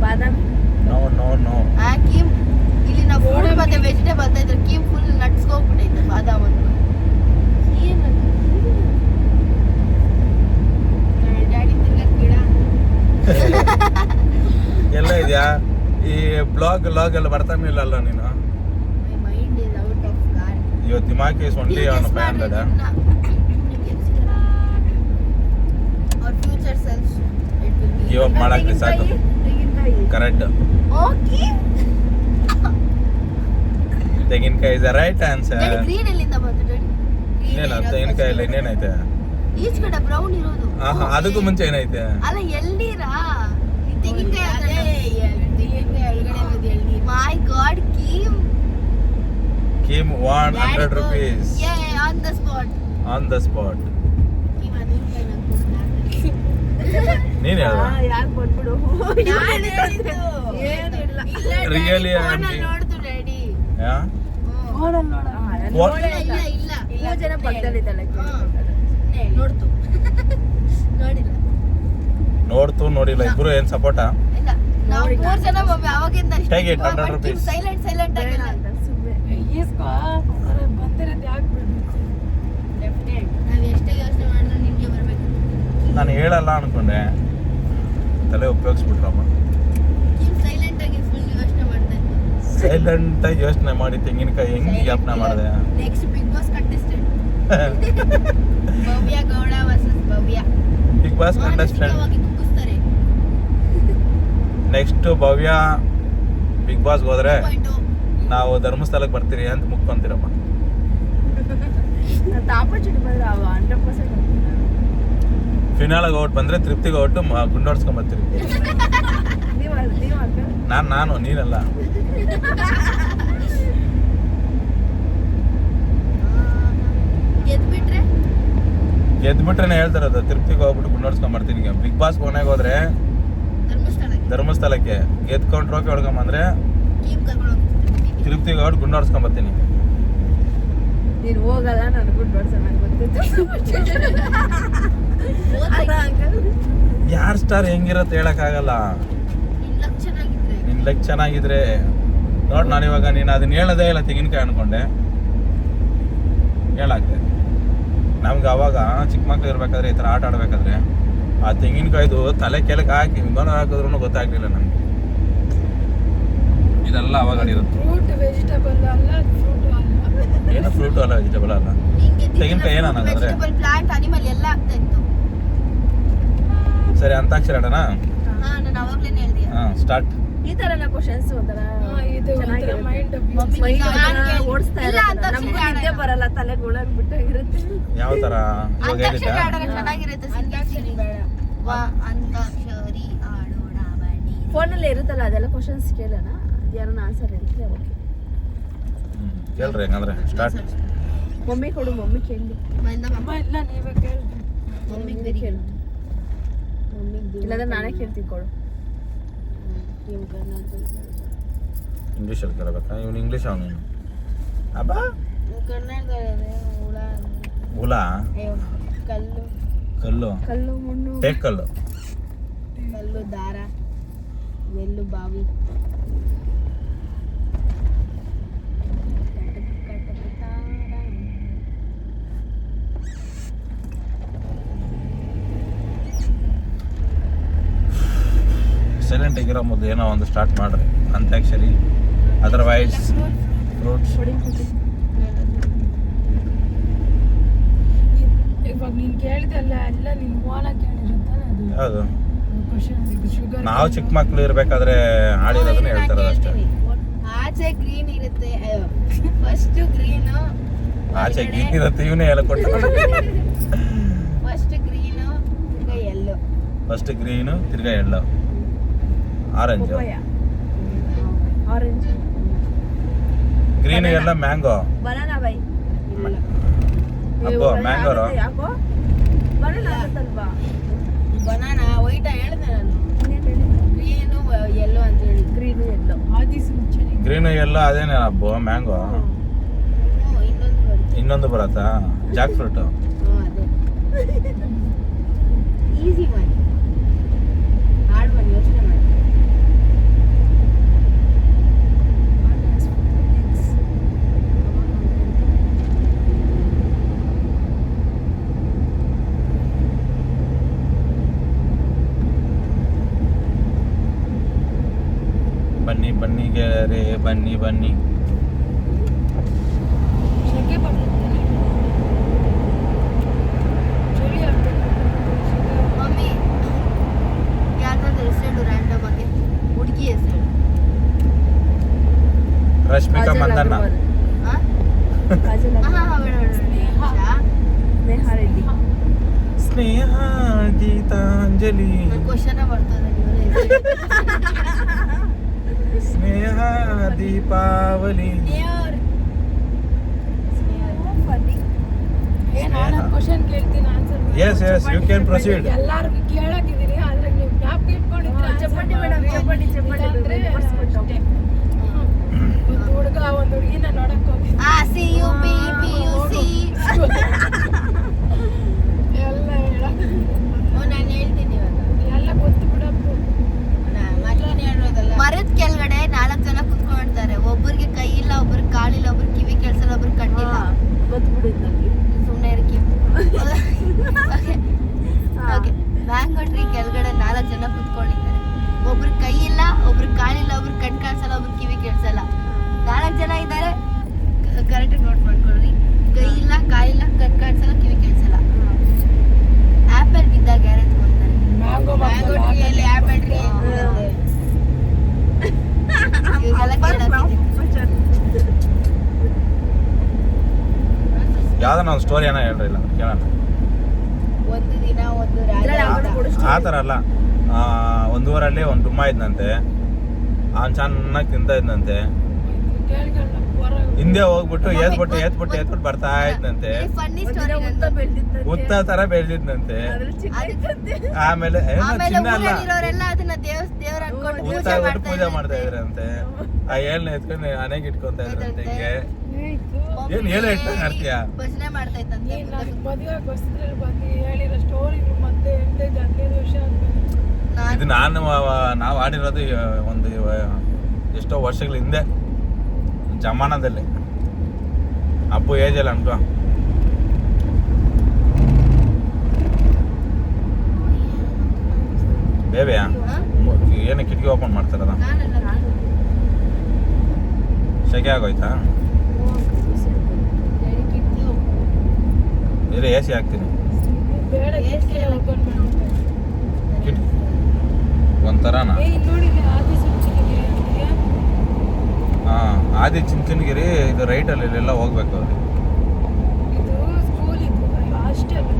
ಬಾದಾಮಿ ನೋ ನೋ ನೋ ಕೀಮ್ ಇಲ್ಲಿ ನಾವು ಫ್ರೂಟ್ ಮತ್ತೆ ವೆಜಿಟೇಬಲ್ ಅಂತ ಇದ್ರೆ ಕೀಮ್ ಫುಲ್ ನಟ್ಸ್ಕೋಗ್ಬಿಟ್ಟೈತೆ ಬಾದಾಮ್ ಅಂತ ಡ್ಯಾಡಿ ತಿನ್ನಕ್ ಬಿಡ ಎಲ್ಲ ಇದೆಯಾ ಈ ಬ್ಲಾಗ್ ಎಲ್ಲ ಬರ್ತಾನೆ ಇಲ್ಲಲ್ಲ ನೀನು my mind is out of god ಇವತ್ತು ದಿಮಾಕ್ ಇಸ್ ಓನ್ಲಿ ಆನ್ 500 और future self it will be give up ಮಾಡಕ್ಕೆ ಸಾಕು ತೆಂಗಿನಕಾಯಿ ಕರೆಕ್ಟ್ ಓಕೆ ತೆಂಗಿನಕಾಯಿ is right answer daddy green ಎಲ್ಲಿಂದ ಬಂತು ಡ್ಯಾಡಿ ಇನ್ನೇನು ತೆಂಗಿನಕಾಯಲ್ಲಿ ಇನ್ನೇನೈತೆ ಈಚ್ ಕಡೆ ಬ್ರೌನ್ ಇರೋದು ಆಹಾ ಅದಕ್ಕೂ ಮುಂಚೆ ಏನೈತೆ ಅಲ್ಲ ಎಳ್ನೀರಾ ಈ ತೆಂಗಿನಕಾಯಿ ಮೈ ಗಾಡ್ ಕೀಮ್ ಕೀಮ್ 100 rupees on the spot on the spot ಕೀಮ್ 100 ರೂಪಾಯಿ ನಂಗೆ ನೀನ್ ಹೇಳ್ದ ಯಾಕೆ ಕೊಟ್ಬಿಡು ಏನು ಇಲ್ಲ Really, ಫೋನಲ್ಲಿ auntie? ನೋಡ್ತು ಡ್ಯಾಡಿ ಯಾ ಫೋನಲ್ಲಿ ನೋಡ ಇಲ್ಲ ಇಲ್ಲ ಮೂರು ಜನ ಪಕ್ಕದಲ್ಲಿದ್ದಲ್ಲ ನೋಡ್ತು ನೋಡಿಲ್ಲ ನೋಡ್ತು ನೋಡಿಲ್ಲ ಇಬ್ರು ಏನ್ ಸಪೋರ್ಟ ಇಲ್ಲ ನಾವು ಮೂರು ಜನ ಒಮ್ಮೆ ಅವಾಗಿಂದ Take it, 100 rupees. ಸೈಲೆಂಟ್ ಆಗಿಲ್ಲ ಈಸ್ಕೋ ಬಂದಿರೋದು ಯಾಕೆ ಬಿಡ್ಬೇಕು ನಾವು ಎಷ್ಟೇ ಯೋಚನೆ ಮಾಡಿದ್ರು ನಿನ್ಗೆ ಬರ್ಬೇಕು ನಾನು ಹೇಳಲ್ಲ ಅನ್ಕೊಂಡೆ ತಲೆ ಉಪಯೋಗಿಸ್ಬಿಟ್ರಮ್ಮ ಕೀಮ್ ಸೈಲೆಂಟ್ ಆಗಿ ಫುಲ್ ಯೋಚನೆ ಮಾಡ್ತಾ ಇತ್ತು ಸೈಲೆಂಟ್ ಆಗಿ ಯೋಚನೆ ಮಾಡಿ ತೆಂಗಿನಕಾಯಿ ಹೆಂಗ್ ಜ್ಞಾಪನ ಮಾಡಿದೆ ನೆಕ್ಸ್ಟ್ ಬಿಗ್ ಬಾಸ್ ಕಂಟೆಸ್ಟೆಂಟ್ ಭವ್ಯ ಗೌಡ ವರ್ಸಸ್ ಭವ್ಯ ಬಿಗ್ ಬಾಸ್ ಕಂಟೆಸ್ಟೆಂಟ್ ಮಾನಸಿಕವಾಗಿ ಕುಗ್ಗಿಸ್ತಾರೆ ನೆಕ್ಸ್ಟ್ ಭವ್ಯ ಬಿಗ್ ಬಾಸ್ಗೆ ಹೋದ್ರೆ 2.0 ನಾವು ಧರ್ಮಸ್ಥಳಕ್ಕೆ ಬರ್ತೀರಿ ಅಂತ ಮುಕ್ಕೊಂತೀರಮ್ಮ ಆಪರ್ಚುನಿಟಿ ಬಂದ್ರೆ ಅವ 100% ಫಿನಾಲಾಗ ಔಟ್ ಬಂದ್ರೆ ತೃಪ್ತಿಗೆ ಔಟ್ ಗುಂಡೋಡ್ಸ್ಕೊಂಡ್ ಬರ್ತೀರಿ ನೀವು ಅಕ್ಕ ನಾನು ನೀನಲ್ಲ ಗೆದ್ಬಿಟ್ರೆ ಗೆದ್ಬಿಟ್ರೆ ಹೇಳ್ತಾರದು ತಿರುಪ್ತಿಗೆ ಹೋಗ್ಬಿಟ್ಟು ಗುಂಡೋಡ್ಸ್ಕೊಂಡ್ ಬರ್ತೀನಿ. ಬಿಗ್ ಬಾಸ್ ಕೊನೆಗೆ ಹೋದ್ರೆ ಧರ್ಮಸ್ಥಳಕ್ಕೆ ಗೆದ್ಕೊಂಡು ಟ್ರೋಫಿ ಹೊಡ್ಕೊಂಬಂದ್ರೆ ತಿರುಪ್ತಿಗೆ ಹೋಗಿ ಗುಂಡೋಡ್ಸ್ಕೊಂಡ್ ಬರ್ತೀನಿ. ನೀನು ಹೋಗಲ್ಲ ನನಗೂ ಚೆನ್ನಾಗಿ ಗೊತ್ತಿತ್ತು. ಯಾರ್ ಸ್ಟಾರ್ ಹೆಂಗಿರತ್ತೆ ಹೇಳಕ್ಕಾಗಲ್ಲ. ನಿನ್ ಲಕ್ ಚೆನ್ನಾಗಿದ್ರೆ ನೋಡ್, ನಾನು ಇವಾಗ ನೀನು ಅದನ್ನ ಹೇಳೋದೇ ಇಲ್ಲ ತೆಂಗಿನಕಾಯಿ ಅನ್ಕೊಂಡೆ ಹೇಳಾಕ್ದೆ. ನಮ್ಗೆ ಅವಾಗ ಚಿಕ್ಕ ಮಕ್ಳು ಇರ್ಬೇಕಾದ್ರೆ ಈ ಥರ ಆಟ ಆಡ್ಬೇಕಾದ್ರೆ ಆ ತೆಂಗಿನಕಾಯ್ದು ತಲೆ ಕೆಳಗೆ ಹಾಕಿ ವಿಮಾನ ಹಾಕಿದ್ರು ಗೊತ್ತಾಗ್ಲಿಲ್ಲ ನಮ್ಗೆ. ಇದೆಲ್ಲ ಅವಾಗ ಇರುತ್ತೆ. ಫ್ರೂಟ್ ವೆಜಿಟಬಲ್ ಅಲ್ಲ, ಫ್ರೂಟ್ ಅಲ್ಲ. ಏನು ಫ್ರೂಟ್ ಅಲ್ಲ ವೆಜಿಟಬಲ್ ಅಲ್ಲ. ತೆಂಗಿನಕಾಯಿ ಏನಂದ್ರೆ ಪ್ಲಾಂಟ್ ಅನಿಮಲ್ ಎಲ್ಲ ಆಗ್ತಾ ಇತ್ತು. ಸರಿ ಅಂತಾಕ್ಷರಿ ಆಡೋಣ. ನಾನು ಅವಾಗ್ಲೇನೆ ಹೇಳ್ದೆ. ಸ್ಟಾರ್ಟ್. ಈ ತರ ಕ್ವಶನ್ಸ್ ಒಂಥರ ಇದು ಚೆನ್ನಾಗಿರುತ್ತೆ. ಮೈಂಡ್ ಓಡಿಸ್ತಾ ಇಲ್ಲ, ಇರುತ್ತೆ. ಅಂತಾಕ್ಷರಿ ನಮ್ಗೂ ನಿದ್ದೆ ಆಡೋಣ. ಬರಲ್ಲ, ತಲೆ ಗುಳಾಗ್ಬಿಟ್ಟಾಗಿರುತ್ತೆ. ಯಾವ ತರ ಇವಾಗ ಅಂತಾಕ್ಷರಿ ಹೇಳಿದ್ದ ಆಡೋಣ ಚೆನ್ನಾಗಿರುತ್ತೆ. ಅಂತಾಕ್ಷರಿ ಬೇಡ. ಅಂತಾಕ್ಷರಿ ಆಡೋಣ ಬನ್ನಿ. ಫೋನಲ್ಲಿ ಇರುತ್ತಲ್ಲ ಅದೆಲ್ಲ ಕ್ವಶನ್ಸ್ ಕೇಳೋಣ, ಯಾರನ್ನ ಆನ್ಸರ್ ಹೇಳಿದ್ರೆ ಓಕೆ. ಕೇಳ್ರಿ ಹೆಂಗಂದ್ರೆ ಸ್ಟಾರ್ಟ್. ಮಮ್ಮಿ ಕೊಡು, ಮಮ್ಮಿ ಕೇಳಿ. ಅಮ್ಮ ಇಲ್ಲ, ನೀವೇ ಕೇಳಿ. ಮಮ್ಮಿಗೆ ಬೇರೆ ಕೇಳು. ಇಲ್ಲಾಂದ್ರೆ ನಾನೇ ಕೇಳ್ತೀನಿ, ಕೊಡು. ಇಂಗ್ಲೀಷಲ್ಲಿ ಕೇಳಬೇಕಾ? ಇವನು ಇಂಗ್ಲೀಷ್ ಅವನು. ಅಬ್ಬಾ ಕನ್ನಡದಲ್ಲಿ ಹುಳ, ಹುಲ, ಕಲ್ಲು, ಕಲ್ಲು, ಕಲ್ಲು, ಮಣ್ಣು, ಟೇಕಲ್ಲು, ಕಲ್ಲು, ದಾರ, ನೆಲ್ಲು, ಬಾವಿ, ಸೈಲೆಂಟ್ ಆಗಿರೋ ಮೊದಲು ಏನೋ ಒಂದು ಸ್ಟಾರ್ಟ್ ಮಾಡ್ರಿ. Antakshari, otherwise fruits. ಕೊಡಿ, ಕೊಡಿ. ಇವಾಗ ನೀನ್ ಕೇಳಿದಲ್ಲ ಎಲ್ಲ ನಿನ್ ಓನ ಕೇಳಿರುತ್ತಾನೆ ಅದು ಯಾವುದು? ಕ್ವಶನ್. ಶುಗರ್ ನಾವು ಚಿಕ್ಕ ಮಕ್ಳು ಇರ್ಬೇಕಾದ್ರೆ ಆಡಿರೋದನ್ನ ಹೇಳ್ತಾರದು ಅಷ್ಟೇ. ಆಚೆ ಗ್ರೀನ್ ಇರುತ್ತೆ. ಫಸ್ಟ್ ಗ್ರೀನ್, ಆಚೆ ಗೀನ್ ಇರುತ್ತೆ. ಇವನೇ ಎಲ್ಲ ಕೊಟ್ಟು ಫಸ್ಟ್ ಗ್ರೀನ್, ಈಗ ಯೆಲ್ಲೋ. ಫಸ್ಟ್ ಗ್ರೀನು, ತಿರ್ಗಾ yellow, orange, papaya, orange, green ಎಲ್ಲ ಮ್ಯಾಂಗೋ. Banana bye. ಅಬ್ಬೋ ಮ್ಯಾಂಗೋರು. ಯಾಕೋ ಬನಾನಾ ಆಗುತ್ತಲ್ವಾ? ಬನಾನಾ ವೈಟ್ ಹೇಳ್ದೆ ನಾನು. ಇನ್ನೇನ್ ಹೇಳಿ? ಗ್ರೀನು ಯೆಲ್ಲೋ ಅಂತ ಹೇಳಿ. ಗ್ರೀನು, ಎಲ್ಲೋ. ಆದಿಸ್ ಮುಂಚೆನೆ ಗ್ರೀನು ಎಲ್ಲ ಅದೇನೇ ಅಬ್ಬೋ ಮ್ಯಾಂಗೋ. ಇನ್ನೊಂದು ಬರುತ್ತೆ. ಇನ್ನೊಂದು ಬರತ್ತಾ? Jack fruit. ಅದೇ ಈಸಿ ಮಾಡಿ ಹಾರ್ಡ್ ಮಾಡಿ ಯೋಚನೆ ಮಾಡಿ. ಬನ್ನಿ ಬನ್ನಿ ಗೆಳೆಯರೇ, ಬನ್ನಿ ಬನ್ನಿ. ಶೆಕೆ ಬರ್ತದೆ, ಚಳಿ ಆಗ್ಬೇಕು. ಮಮ್ಮಿ ಯಾರ್ದಾದ್ರು ಹೆಸರು ರ್ಯಾಂಡಮ್ ಆಗಿ ಹುಡುಗಿ ಹೆಸರು. ರಶ್ಮಿಕಾ ಕಾಜಲ್ ಮಂದಣ್ಣ. ಅಗರ್ವಾಲ್. ಹಾ ಕಾಜಲ್ ಹಾ ಅಗರ್ವಾಲ್. ಬೇಡ ಬೇಡ ಸ್ನೇಹ. ನೇಹಾ ರೆಡ್ಡಿ. ಸ್ನೇಹ, ಗೀತಾಂಜಲಿ, ಕ್ವಶನ್ ಬರ್ತದೆ ಸ್ನೇಹ, ದೀಪಾವಳಿ. ನಾನು ಕ್ವಶನ್ ಕೇಳ್ತೀನಿ, answer Yes, yes, you can proceed. ಎಲ್ಲಾರ್ಗು ಕೇಳಾಕಿದೀನಿ, ಆದ್ರೆ ನೀವು ಜ್ಞಾಪಕ ಇಟ್ಕೊಂಡಿದ್ರೆ ಚಪ್ಪಟಿ ಮೇಡಮ್, ಚಪ್ಪಟಿ ಚಪ್ಪಟಿ ಅಂದ್ರೆ ಬರ್ಸ್ಬಿಟ್ಟು. ಅಷ್ಟೇ. ಒಂದು ಹುಡುಗ ಒಂದು ಹುಡುಗಿನ ನೋಡಕ್ ಹೋಗಿ CUP PUC. ಎಲ್ಲ ಹೇಳಕ್ ನಾನು ಹೇಳ್ತೀನಿ ಇವಾಗ. ಎಲ್ಲ ಗೊತ್ತು ಬಿಡಪ್ಪು. ಮರದ ಕೆಳಗಡೆ 4 ಜನ ಕುತ್ಕೊಂಡಿರ್ತಾರೆ. ಒಬ್ಬರಿಗೆ ಕೈ ಇಲ್ಲ, ಒಬ್ರಿಗೆ ಕಾಲಿಲ್ಲ, ಒಬ್ರಿಗೆ ಕಿವಿ ಕೇಳಿಸಲ್ಲ, ಒಬ್ರಿಗೆ ಕಣ್ಣಿಲ್ಲ. ಗೊತ್ಬಿಡಿದ್ ನನಗೆ. ಸುಮ್ಮನೆ ಇರಕ್ಕೆ. ಓಕೆ, ಮ್ಯಾಂಗೋ ಟ್ರೀ ಕೆಳಗಡೆ 4 ಜನ ಕುತ್ಕೊಂಡಿದ್ದಾರೆ. ಒಬ್ರಿಗೆ ಕೈ ಇಲ್ಲ, ಒಬ್ರಿಗೆ ಕಾಲಿಲ್ಲ, ಒಬ್ರಿಗೆ ಕಣ್ ಕಾಣಿಸಲ್ಲ, ಒಬ್ರಿಗೆ ಕಿವಿ ಕೇಳಿಸಲ್ಲ. 4 ಜನ ಇದ್ದಾರೆ, ಕರೆಕ್ಟಾಗಿ ನೋಟ್ ಮಾಡ್ಕೊಳ್ಳಿ. ಕೈ ಇಲ್ಲ, ಕಾಲಿಲ್ಲ, ಕಣ್ ಕಾಣಿಸಲ್ಲ, ಕಿವಿ ಕೇಳಿಸಲ್ಲ. ಆಪಲ್ ಬಿದ್ದಾಗ ಯಾರು ಎತ್ಕೊಳ್ತಾರೆ? ಮ್ಯಾಂಗೋ ಮ್ಯಾಂಗೋ ಟ್ರೀಯಲ್ಲಿ ಆಪಲ್ ಟ್ರೀ ಇರುತ್ತೆ. ಇವ್ರಿಗೆಲ್ಲ ಕೇಳೋದಿದೆ. ಯಾವ್ದಾನ ಒಂದು ಸ್ಟೋರಿ ಏನೋ ಹೇಳ್ರಿ, ಇಲ್ಲ ಕೇಳೋಣ. ಒಂದು ದಿನ ಒಂದು ಇದ್ರಲ್ಲಿ ರಾಜ ಯಾವ್ದಾದ್ರು ಕೊಡು. ಆ ಥರ ಅಲ್ಲ. ಒಂದು ಊರಲ್ಲಿ ಒಂದು ಡುಮ್ಮ ಇದ್ನಂತೆ. ಅವ್ನು ಚೆನ್ನಾಗಿ ತಿಂತ ಇದ್ನಂತೆ. ಕೇಳ್ಕೊಂಡು ಹೊರಗೆ ಹಿಂದೆ ಹೋಗ್ಬಿಟ್ಟು ಏತ್ಬಿಟ್ಟು ಬರ್ತಾ ಇದ್ನಂತೆ. ಫನ್ನಿ ಒಂದಿನ ಸ್ಟೋರಿ ಉದ್ದ ಬೆಳ್ದಿತ್ತಂತೆ. ಉತ್ತ ತರ ಬೆಳೆದಿದ್ನಂತೆ. ಅದ್ರಲ್ಲಿ ಚಿನ್ನ ಇತ್ತಂತೆ. ಆಮೇಲೆ ಏನೋ ಆಮೇಲೆ ಚಿನ್ನ ಅಲ್ಲ, ಊರಲ್ಲಿರೋರೆಲ್ಲ ಅದನ್ನ ದೇವ್ರ ಅನ್ಕೊಂಡು ಉತ್ತ ಆಗ್ಬಿಟ್ಟು ಪೂಜೆ ಮಾಡ್ತಾ ಇದ್ರಂತೆ. ಆ ಏಳ್ನ ಎತ್ಕೊಂಡು ಮನೆಗೆ ಇಟ್ಕೊಂತ ಇದ್ರಂತೆ. ಹಿಂಗೆ ಏನ್ ಹೇಳ ಇಟ್ಕೊಂಡ್ ಆಡ್ತೀಯಾ? ಭಜನೆ ಮಾಡ್ತಾ ಇತ್ತಂತೆ. ನೀನ್ ನನಗ್ ಮದುವೆ ಬಸ್ರಲ್ಲಿ ಬಂದು ಹೇಳಿರೋ ಸ್ಟೋರಿಗಳು ಮತ್ತೆ 15 ವರ್ಷ ಆದ್ಮೇಲೆ ಇದು ನಾವು ಆಡಿರೋದು ಒಂದು ಎಷ್ಟೋ ವರ್ಷಗಳ ಹಿಂದೆ ಜಮಾನದಲ್ಲಿ. ಅಪ್ಪು ಏಜ್ ಅಲ್ಲ ಅನ್ಕೋ. ಬೇಬೆಯಾ ಏನು ಕಿಟಕಿ ಓಪನ್ ಮಾಡ್ತಾರದ? ಸೆಕೆ ಆಗೋಯ್ತಾ? ಬೇರೆ ಎ ಸಿ ಹಾಕ್ತೀನಿ. ಬೇಡ ಎಷ್ಟೇ ಓಪನ್ ಮಾಡ್ಬಿಟ್ಟೆ. ಕಿಟಕಿ ಒಂಥರನ. ನೋಡಿ ಆದಿ ಸುಂಚನಗಿರಿ ಅಂತೀಯಾ? ಆದಿ ಚುಂಚನಗಿರಿ ಇದು ರೈಟಲ್ಲಿ ಇಲ್ಲೆಲ್ಲ ಹೋಗ್ಬೇಕು. ಅವ್ರಿಗೆ ಇದು ಸ್ಕೂಲ್ ಇದು ಹಾಸ್ಟೆಲ್.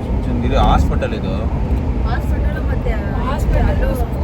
ಚುಂಚನಗಿರಿ ಹಾಸ್ಪಿಟಲ್ ಇದು. ಹಾಸ್ಪಿಟಲ್ ಮತ್ತೆ ಹಾಸ್ಪಿಟಲ್ ಸ್ಕೂಲ್